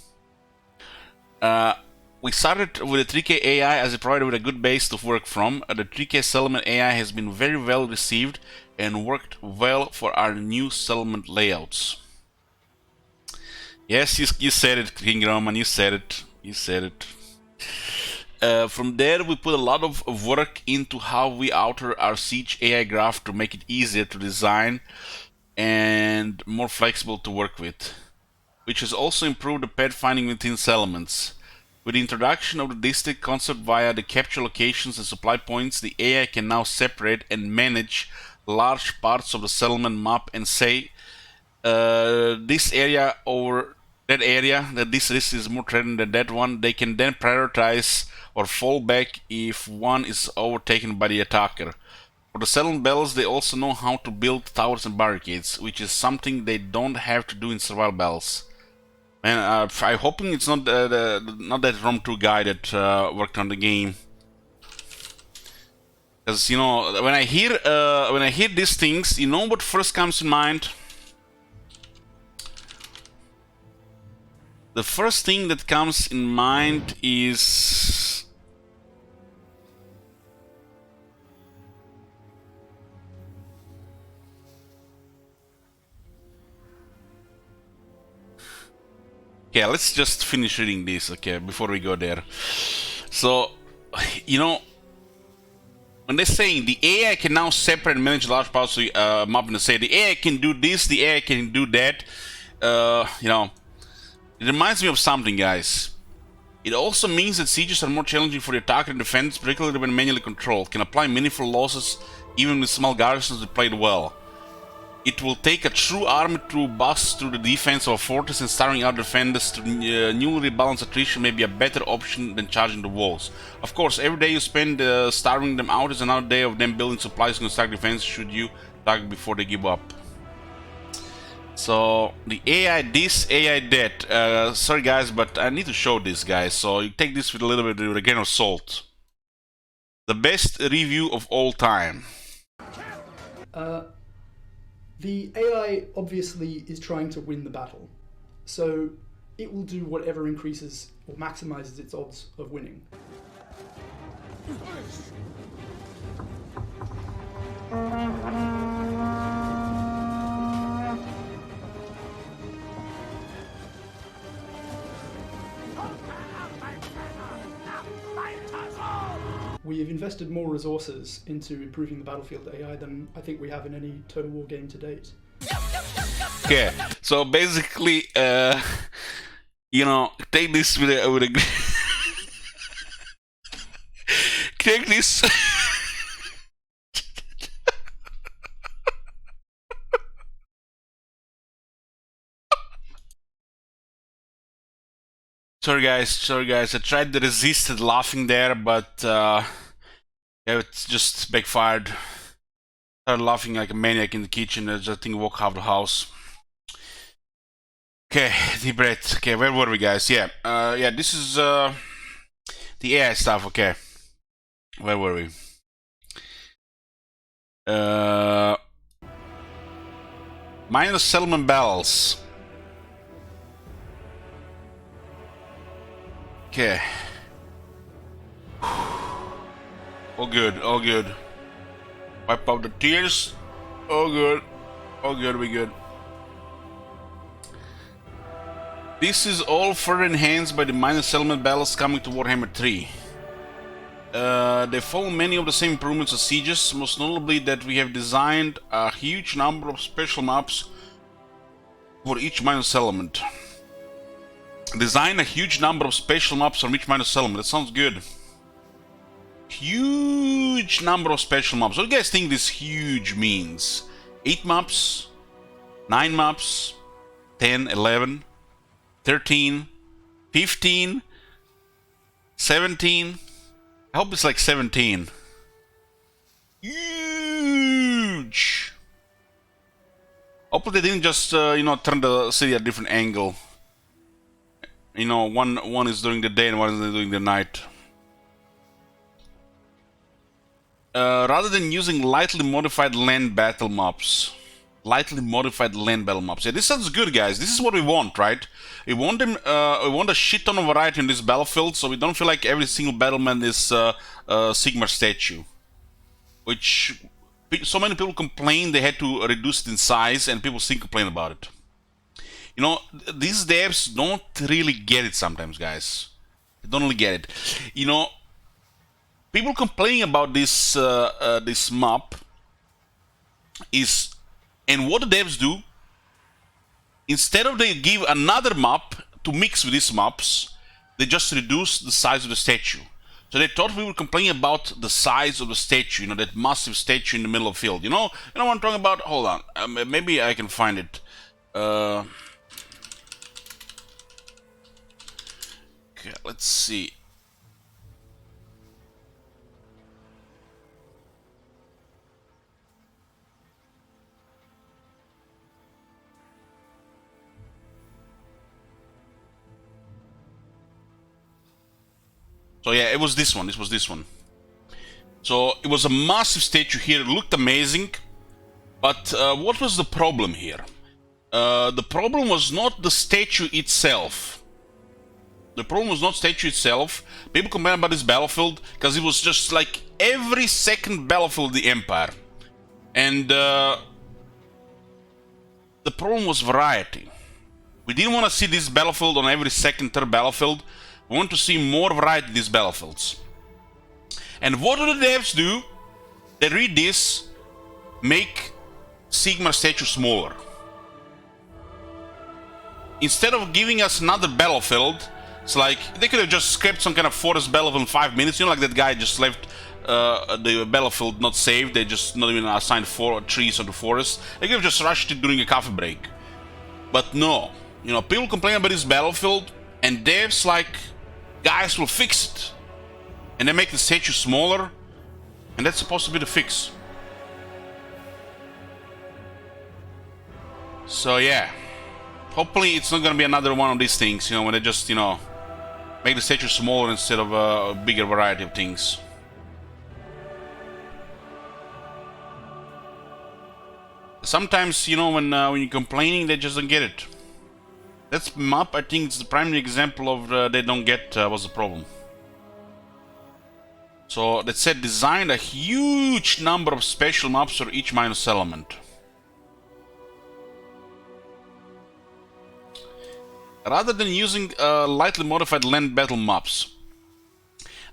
We started with the 3K AI as it provided with a good base to work from. The 3K settlement AI has been very well received and worked well for our new settlement layouts. Yes, you said it, King Roman, you said it. You said it. From there, we put a lot of work into how we alter our siege AI graph to make it easier to design and more flexible to work with, which has also improved the pathfinding within settlements. With the introduction of the district concept via the capture locations and supply points, the AI can now separate and manage large parts of the settlement map and say this area over that area, that this risk is more threatened than that one. They can then prioritize or fall back if one is overtaken by the attacker. For the settlement battles, they also know how to build towers and barricades, which is something they don't have to do in survival battles. And I'm hoping it's not that Rom 2 guy that worked on the game, because you know when I hear these things, you know what first comes in mind. The first thing that comes in mind is okay, let's just finish reading this, okay, before we go there. So, you know, when they're saying the AI can now separate and manage large parts of the map, and they say the AI can do this, the AI can do that, you know, it reminds me of something, guys. It also means that sieges are more challenging for the attacker and defenders, particularly when manually controlled, can apply meaningful losses even with small garrisons that played well. It will take a true army to bust through the defense of a fortress, and starving out defenders to newly rebalanced attrition may be a better option than charging the walls. Of course, every day you spend starving them out is another day of them building supplies and construct defense should you attack before they give up. So, the AI this, AI that. Sorry guys, but I need to show this, guys, so you take this with a little bit with a grain of salt. The best review of all time. The AI obviously is trying to win the battle, so it will do whatever increases or maximizes its odds of winning. We have invested more resources into improving the battlefield AI than I think we have in any Total War game to date. Okay, so basically, you know, take this with a take this. Sorry guys, I tried to resist laughing there, but yeah, it just backfired. Started laughing like a maniac in the kitchen. I just think walk half the house. Okay, deep breath. Okay, where were we, guys? Yeah, yeah, this is the AI stuff. Okay, where were we? Minus settlement bells. Okay. All good, all good. Wipe out the tears. All good. All good, we good. This is all further enhanced by the minor settlement battles coming to Warhammer 3. They follow many of the same improvements as Sieges, most notably that we have designed a huge number of special maps for each minor settlement. Design a huge number of special maps for each minor settlement. That sounds good. Huge number of special maps. What do you guys think this huge means? 8 maps? 9 maps? 10? 11? 13? 15? 17? I hope it's like 17. Huge! Hopefully they didn't just, you know, turn the city at a different angle. You know, one is during the day and one is during the night. Rather than using lightly modified land battle maps. Lightly modified land battle maps. Yeah, this sounds good, guys. This is what we want, right? We want them. We want a shit ton of variety in this battlefield, so we don't feel like every single battleman is a Sigmar statue. Which so many people complain they had to reduce it in size, and people still complain about it. You know, these devs don't really get it sometimes, guys. They don't really get it. You know, people complaining about this this map is, and what the devs do, instead of they give another map to mix with these maps, they just reduce the size of the statue. So they thought we were complaining about the size of the statue, you know, that massive statue in the middle of the field. You know what I'm talking about? Hold on, maybe I can find it. Okay, let's see. So yeah, it was this one. This was this one. So it was a massive statue here. It looked amazing. But what was the problem here? The problem was not the statue itself. The problem was not statue itself. People complain about this battlefield because it was just like every second battlefield of the Empire. And the problem was variety. We didn't want to see this battlefield on every second, third battlefield. We want to see more variety in these battlefields. And what do the devs do? They read this, make Sigmar statue smaller. Instead of giving us another battlefield, it's like they could have just scrapped some kind of forest battlefield in 5 minutes. You know, like that guy just left the battlefield not saved. They just not even assigned 4 trees on the forest. They could have just rushed it during a coffee break. But no, you know, people complain about this battlefield, and devs like, guys, will fix it. And they make the statue smaller, and that's supposed to be the fix. So yeah, hopefully it's not gonna be another one of these things, you know, when they just, you know, make the statue smaller instead of a bigger variety of things. Sometimes, you know, when you're complaining, they just don't get it. That map, I think, it's the primary example of they don't get what's the problem. So that said, designed a huge number of special maps for each minor settlement. Rather than using lightly modified land battle maps.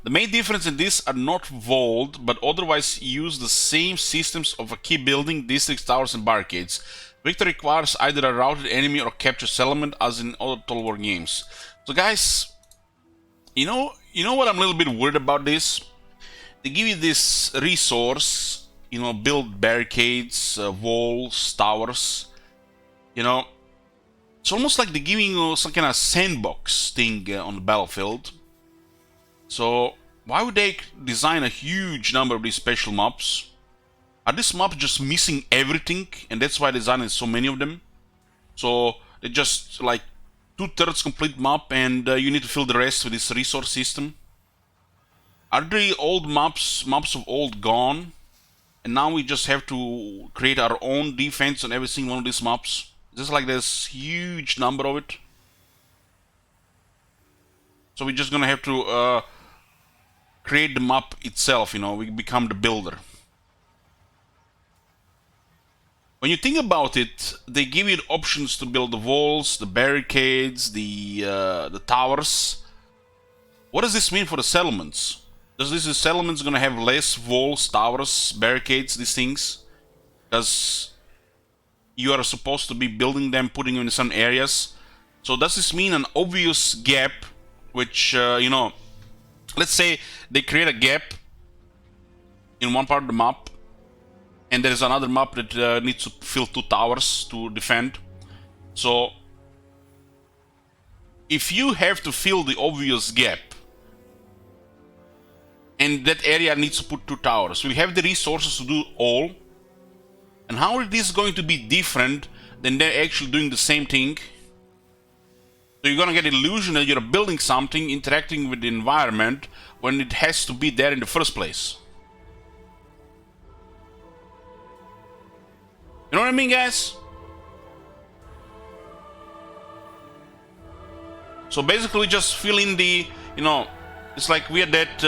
The main difference in this are not vault, but otherwise use the same systems of a key building, districts, towers, and barricades. Victory requires either a routed enemy or capture settlement, as in other Total War games. So guys, you know what I'm a little bit worried about this? they give you this resource, you know, build barricades, walls, towers, you know. It's almost like they're giving you some kind of sandbox thing on the battlefield. So why would they design a huge number of these special mobs? Are these mobs just missing everything, and that's why designing so many of them? So they just like 2/3 complete map, and you need to fill the rest with this resource system. Are the old maps of old gone, and now we just have to create our own defense on every single one of these maps? Just like this huge number of it. So we're just gonna have to create the map itself, you know, we become the builder. When you think about it, they give you options to build the walls, the barricades, the towers. What does this mean for the settlements? Does this settlements gonna have less walls, towers, barricades, these things? Because you are supposed to be building them, putting them in some areas. So does this mean an obvious gap, which, you know, let's say they create a gap in one part of the map, and there is another map that needs to fill 2 towers to defend. So if you have to fill the obvious gap, and that area needs to put 2 towers, will you have the resources to do all? And how is this going to be different than they're actually doing the same thing? So you're gonna get the illusion that you're building something, interacting with the environment, when it has to be there in the first place. You know what I mean, guys? So basically just fill in the, you know, it's like we are that,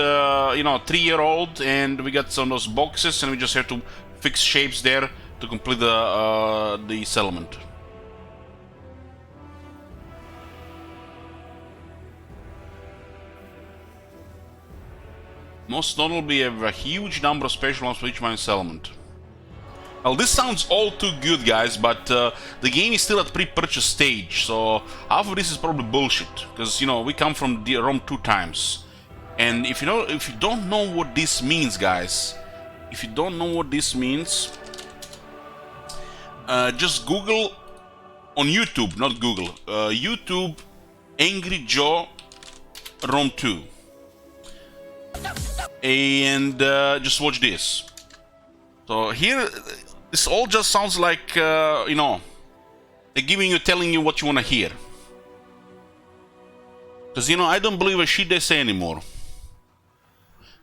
you know, 3-year-old, and we got some of those boxes, and we just have to fix shapes there to complete the settlement. Most notably, we have a huge number of special ones for each mine settlement. Well, this sounds all too good, guys, but the game is still at pre-purchase stage, so half of this is probably bullshit, because, you know, we come from the ROM 2 times. And if you don't know what this means, guys, if you don't know what this means, just Google on YouTube, not Google, YouTube Angry Joe ROM 2, and just watch this. So here, this all just sounds like, you know, they're telling you what you want to hear. Because, you know, I don't believe a shit they say anymore.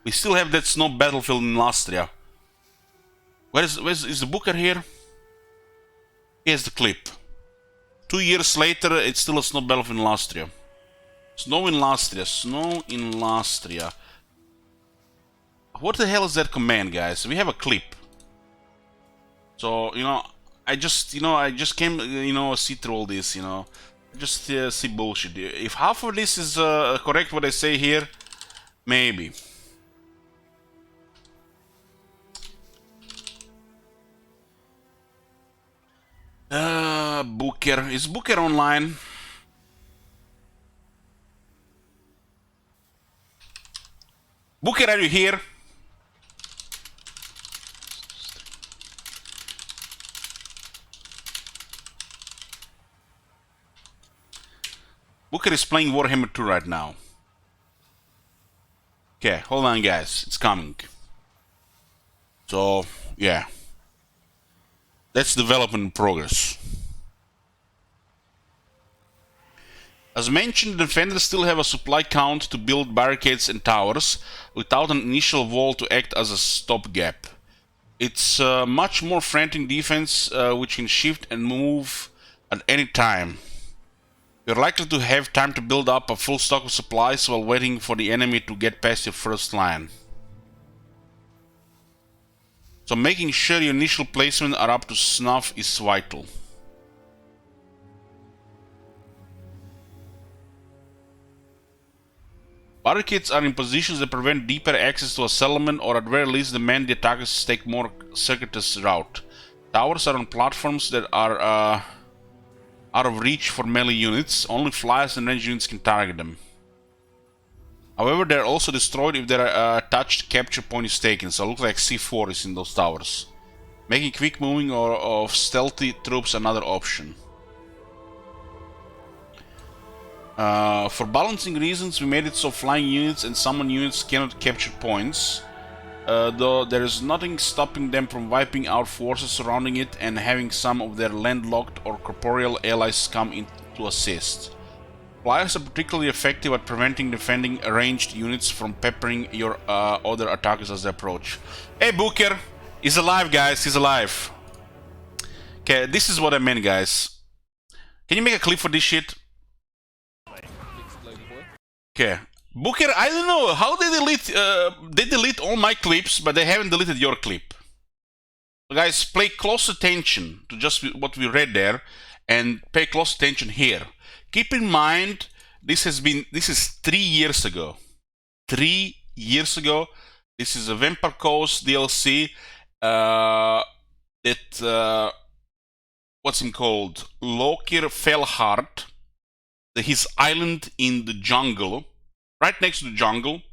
We still have that snow battlefield in Lastria. Is the Booker here? Here's the clip. 2 years later, it's still a snow battlefield in Lastria. Snow in Lastria. Snow in Lastria. What the hell is that command, guys? We have a clip. So, you know, I just came, you know, see through all this, you know. Just see bullshit. If half of this is correct, what I say here, maybe. Booker. Is Booker online? Booker, are you here? Booker is playing Warhammer 2 right now. Okay, hold on, guys. It's coming. So, yeah. That's development in progress. As mentioned, the defenders still have a supply count to build barricades and towers without an initial wall to act as a stopgap. It's a much more frantic defense which can shift and move at any time. You're likely to have time to build up a full stock of supplies while waiting for the enemy to get past your first line. So making sure your initial placement are up to snuff is vital. Barricades are in positions that prevent deeper access to a settlement, or at very least demand the attackers take more circuitous route. Towers are on platforms that are out of reach for melee units. Only flyers and ranged units can target them. However, they're also destroyed if their touched capture point is taken, so it looks like C4 is in those towers. Making quick moving or of stealthy troops another option. For balancing reasons, we made it so flying units and summon units cannot capture points, though there is nothing stopping them from wiping out forces surrounding it and having some of their landlocked or corporeal allies come in to assist. Flyers are particularly effective at preventing defending ranged units from peppering your other attackers as they approach. Hey, Booker! He's alive, guys, he's alive. Okay, this is what I meant, guys. Can you make a clip for this shit? Okay. Booker, I don't know how they delete all my clips, but they haven't deleted your clip. So guys, pay close attention to just what we read there, and pay close attention here. Keep in mind, this is 3 years ago. 3 years ago. This is a Vampire Coast DLC that what's it called? Lokir Fellheart. His island in the jungle, right next to the jungle,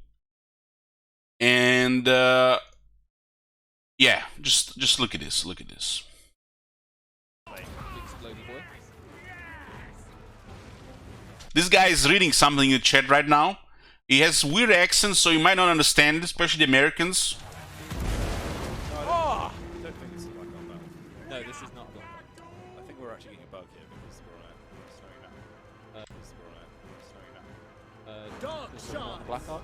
and yeah, just look at this. Look at this. This guy is reading something in the chat right now. He has weird accents, so you might not understand it, especially the Americans. Oh! I don't think this is like on that. No, this is not like that. I think we're actually getting a bug here because we're snowing out. Blackout?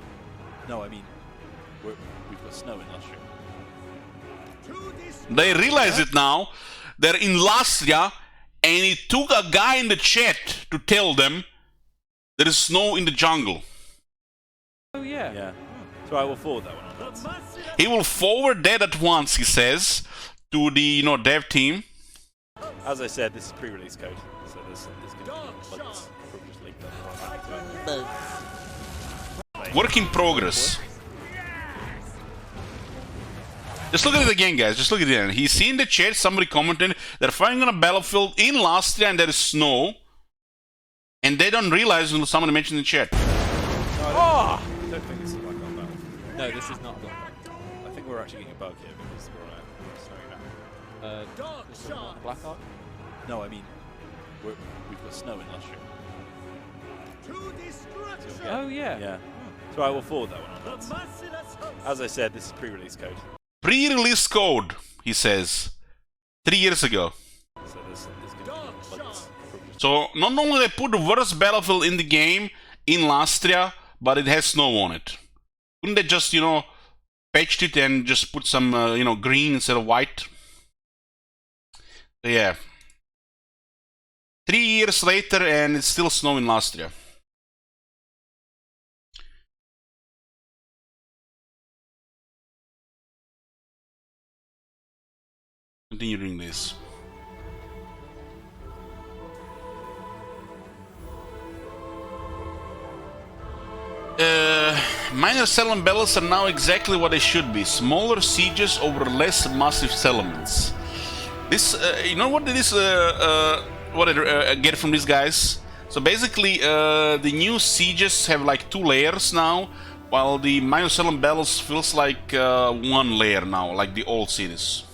No, I mean, we've got snow in Austria. They realize it now. They're in Lastria, and it took a guy in the chat to tell them there is snow in the jungle. Oh yeah. Yeah. So I will forward that one on. He will forward that at once, he says, to the dev team. As I said, this is pre-release code, so there's going to be bugs. Probably just leak that. Work in progress. Just look at it again, guys. Just look at it again. He's in the chat, somebody commented, they're fighting on a battlefield in Lastria and there is snow. And they don't realize when somebody mentioned in the chat. Oh! I don't think this is like on that. No, this is not like that. I think we're actually getting a bug here because we're snowing out. Blackout? No, I mean, we've got snow in Austria. Oh yeah. Yeah. So I will forward that one on. As I said, this is pre-release code. Pre-release code, he says. 3 years ago. So there's going to be bugs. So not only they put the worst battlefield in the game in Lastria, but it has snow on it. Couldn't they just, patched it and just put some, green instead of white? So yeah. 3 years later and it's still snow in Lastria. Continue doing this. Minor settlement battles are now exactly what they should be. Smaller sieges over less massive settlements. This, you know what it is, what I get from these guys? So basically, the new sieges have like 2 layers now, while the minor settlement battles feels like 1 layer now, like the old cities.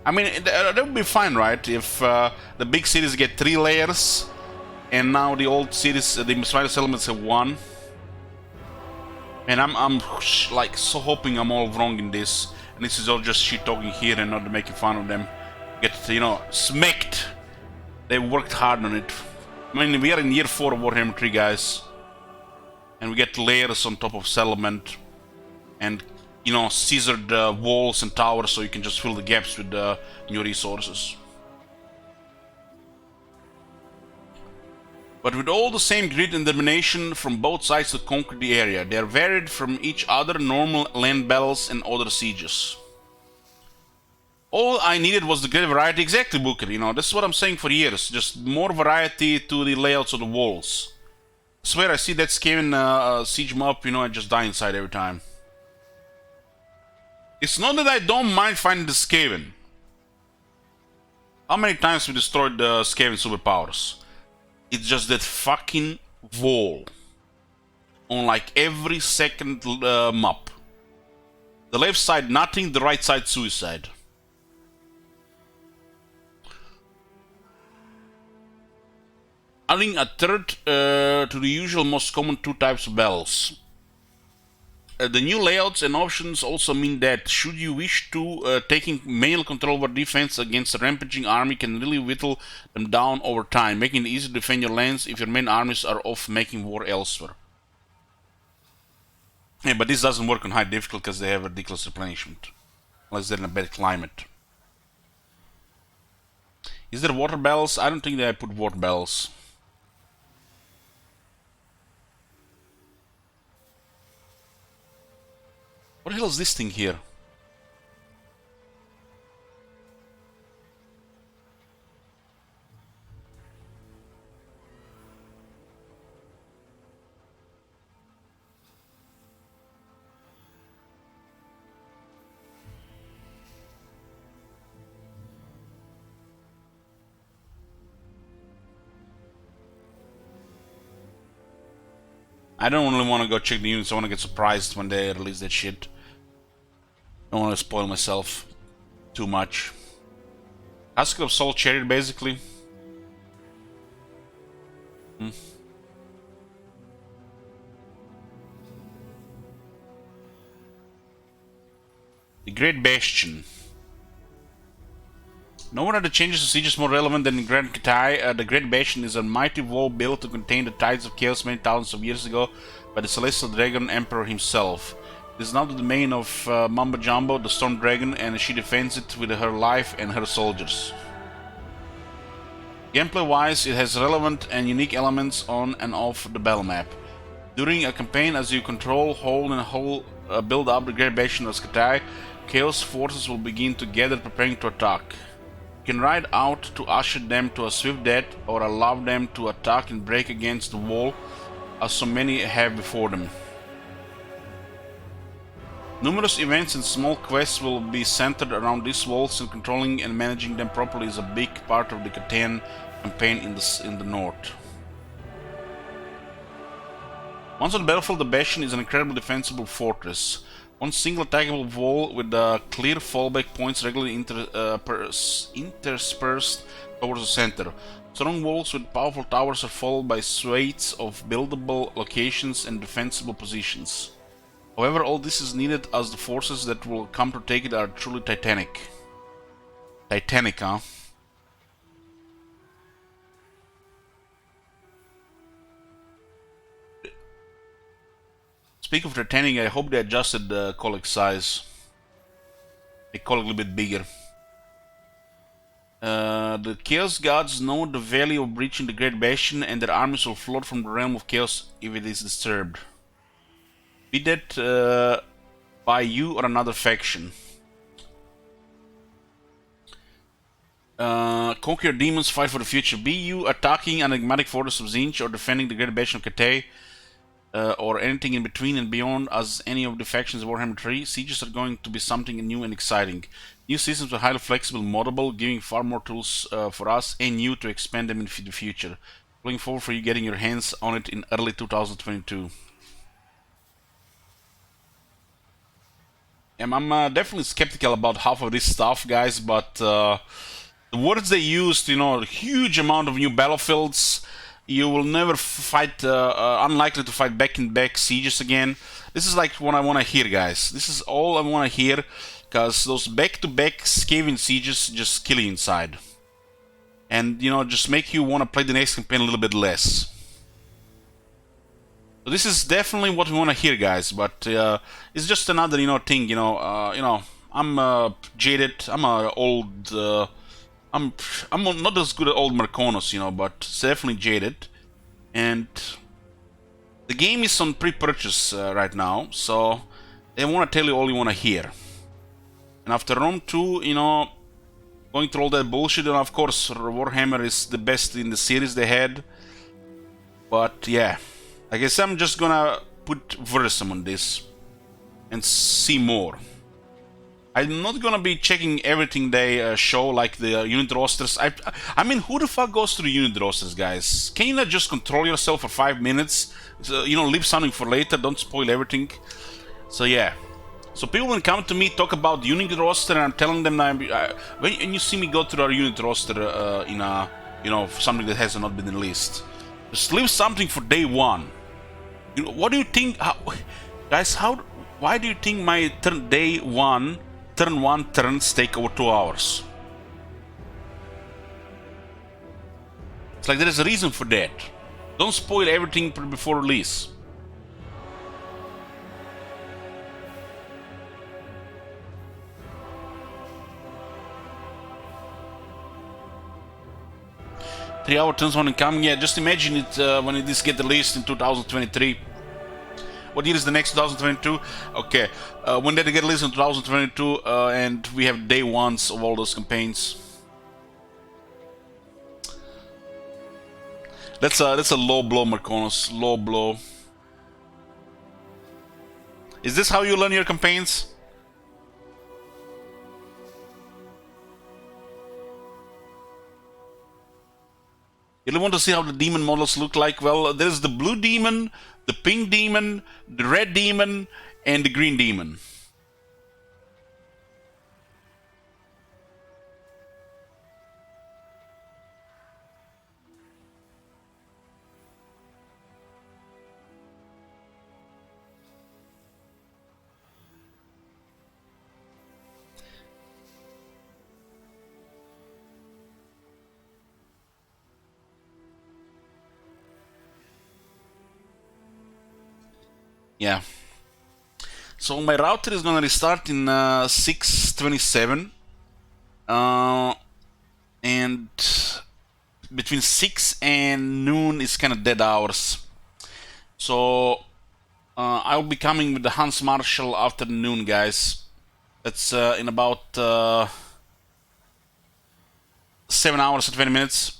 I mean, that would be fine, right? If the big cities get 3 layers, and now the old cities, the minor settlements have 1. And I'm like so hoping I'm all wrong in this, and this is all just shit talking here and not making fun of them. Get smacked. They worked hard on it. I mean, we are in year 4 of Warhammer 3, guys, and we get layers on top of settlement, and scissored walls and towers so you can just fill the gaps with new resources. But with all the same grit and determination from both sides to conquer the area, they are varied from each other normal land battles and other sieges. All I needed was the great variety, exactly, Booker, this is what I'm saying for years, just more variety to the layouts of the walls. I swear I see that Skaven siege mob, I just die inside every time. It's not that I don't mind finding the Skaven. How many times we destroyed the Skaven superpowers? It's just that fucking wall. on like every second map. The left side nothing, the right side suicide. Adding a third to the usual most common two types of battles. The new layouts and options also mean that should you wish to, taking manual control over defense against a rampaging army can really whittle them down over time, making it easy to defend your lands if your main armies are off making war elsewhere. Yeah, but this doesn't work on high difficulty because they have a ridiculous replenishment. Unless they're in a bad climate. Is there water battles? I don't think that I put water battles. What the hell is this thing here? I don't really want to go check the units. I want to get surprised when they release that shit. I don't want to spoil myself too much. Husk of Soul Chariot, basically. The Great Bastion. No one of the changes to Siege is more relevant than in Grand Katai. The Great Bastion is a mighty wall built to contain the tides of chaos many thousands of years ago by the Celestial Dragon Emperor himself. It is now the domain of Mamba Jumbo, the Storm Dragon, and she defends it with her life and her soldiers. Gameplay-wise, it has relevant and unique elements on and off the battle map. During a campaign, as you control, hold, and build up the Great Bastion of Katai, Chaos forces will begin to gather, preparing to attack. You can ride out to usher them to a swift death or allow them to attack and break against the wall, as so many have before them. Numerous events and small quests will be centered around these walls, and controlling and managing them properly is a big part of the Catan campaign in the north. Once on the battlefield, the Bastion is an incredibly defensible fortress. One single attackable wall with clear fallback points regularly interspersed towards the center. Strong walls with powerful towers are followed by swathes of buildable locations and defensible positions. However, all this is needed as the forces that will come to take it are truly titanic. Titanic, huh? Speaking of Titanic, I hope they adjusted the colic size. They call it a little bit bigger. The Chaos Gods know the value of breaching the Great Bastion, and their armies will float from the realm of Chaos if it is disturbed. Be that by you or another faction. Conquer your demons, fight for the future. Be you attacking an enigmatic fortress of Zinj or defending the Great Bastion of Cathay, or anything in between and beyond as any of the factions of Warhammer 3, sieges are going to be something new and exciting. New systems are highly flexible and moddable, giving far more tools for us and you to expand them in the future. Looking forward for you getting your hands on it in early 2022. I'm definitely skeptical about half of this stuff, guys, but the words they used, you know, a huge amount of new battlefields. You will never fight, unlikely to fight back-in-back sieges again. This is like what I want to hear, guys. This is all I want to hear, because those back-to-back scavenging sieges just kill you inside. And, you know, just make you want to play the next campaign a little bit less. So this is definitely what we want to hear, guys, but it's just another, you know, thing, I'm jaded, I'm a old... I'm not as good at old Marconos, you know, but it's definitely jaded. And the game is on pre-purchase right now, so they want to tell you all you want to hear. And after Rome 2, you know, going through all that bullshit, and of course Warhammer is the best in the series they had. But yeah, I guess I'm just gonna put Versum on this and see more. I'm not gonna be checking everything they show, like the unit rosters. I mean, who the fuck goes to the unit rosters, guys? Can you not just control yourself for 5 minutes? So, you know, leave something for later, don't spoil everything. So yeah. So people will come to me, talk about the unit roster, and I'm telling them that when you see me go through our unit roster in a, you know, something that has not been released, just leave something for day one. You know, what do you think, guys? Why do you think my turn one turns take over 2 hours? It's like there is a reason for that. Don't spoil everything before release. Three-hour turns one incoming. Yeah, just imagine it when this get released in 2023. What year is the next 2022? Okay, when did it get released in 2022? And we have day ones of all those campaigns. That's a low blow, Marconos. Low blow. Is this how you learn your campaigns? You really want to see how the demon models look like? Well, there's the blue demon, the pink demon, the red demon, and the green demon. Yeah. So my router is gonna restart in 6:27, and between 6 and noon is kind of dead hours. So I'll be coming with the Hans Marshal after noon, guys. That's in about 7 hours and 20 minutes.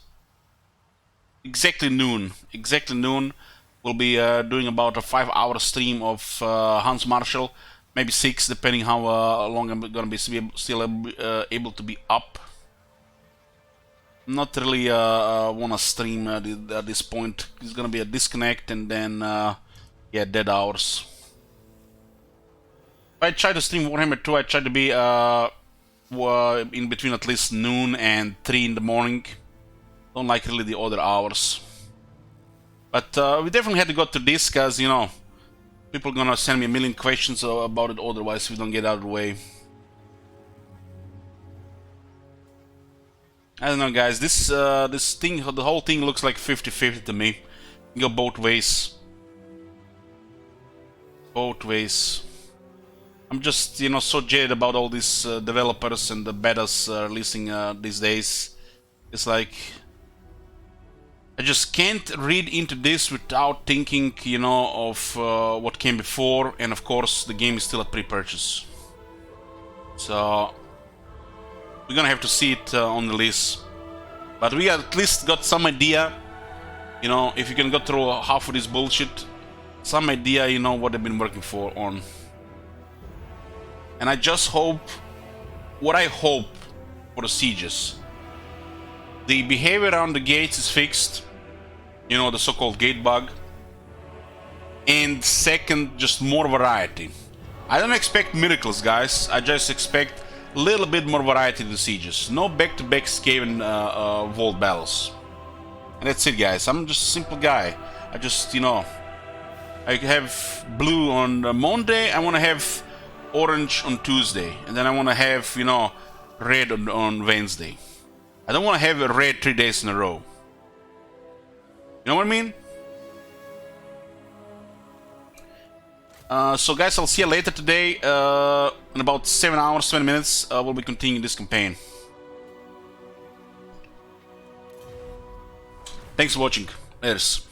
Exactly noon. Exactly noon. We'll be doing about a 5-hour stream of Hans Marshal, maybe 6, depending how long I'm gonna be still able to be up. Not really wanna stream at this point. It's gonna be a disconnect and then yeah, dead hours. I try to stream Warhammer 2. I try to be in between at least noon and 3 in the morning. Don't like really the other hours. But we definitely had to go to this, because, you know, people are gonna send me a million questions about it otherwise if we don't get out of the way. I don't know, guys. This thing, the whole thing looks like 50-50 to me. You go both ways. Both ways. I'm just, you know, so jaded about all these developers and the betas releasing these days. It's like, I just can't read into this without thinking, you know, of what came before, and of course the game is still at pre-purchase. So we're gonna have to see it on the list. But we at least got some idea, you know, if you can go through half of this bullshit, some idea, you know, what they've been working on. And I just hope, what I hope for the sieges, the behavior around the gates is fixed. You know, the so-called gate bug. And second, just more variety. I don't expect miracles, guys. I just expect a little bit more variety to the sieges. No back-to-back Skaven vault battles. And that's it, guys. I'm just a simple guy. I just, you know, I have blue on Monday. I want to have orange on Tuesday. And then I want to have, you know, red on Wednesday. I don't want to have a red 3 days in a row. You know what I mean? So guys, I'll see you later today. In about 7 hours, 20 minutes, we'll be continuing this campaign. Thanks for watching. Laters.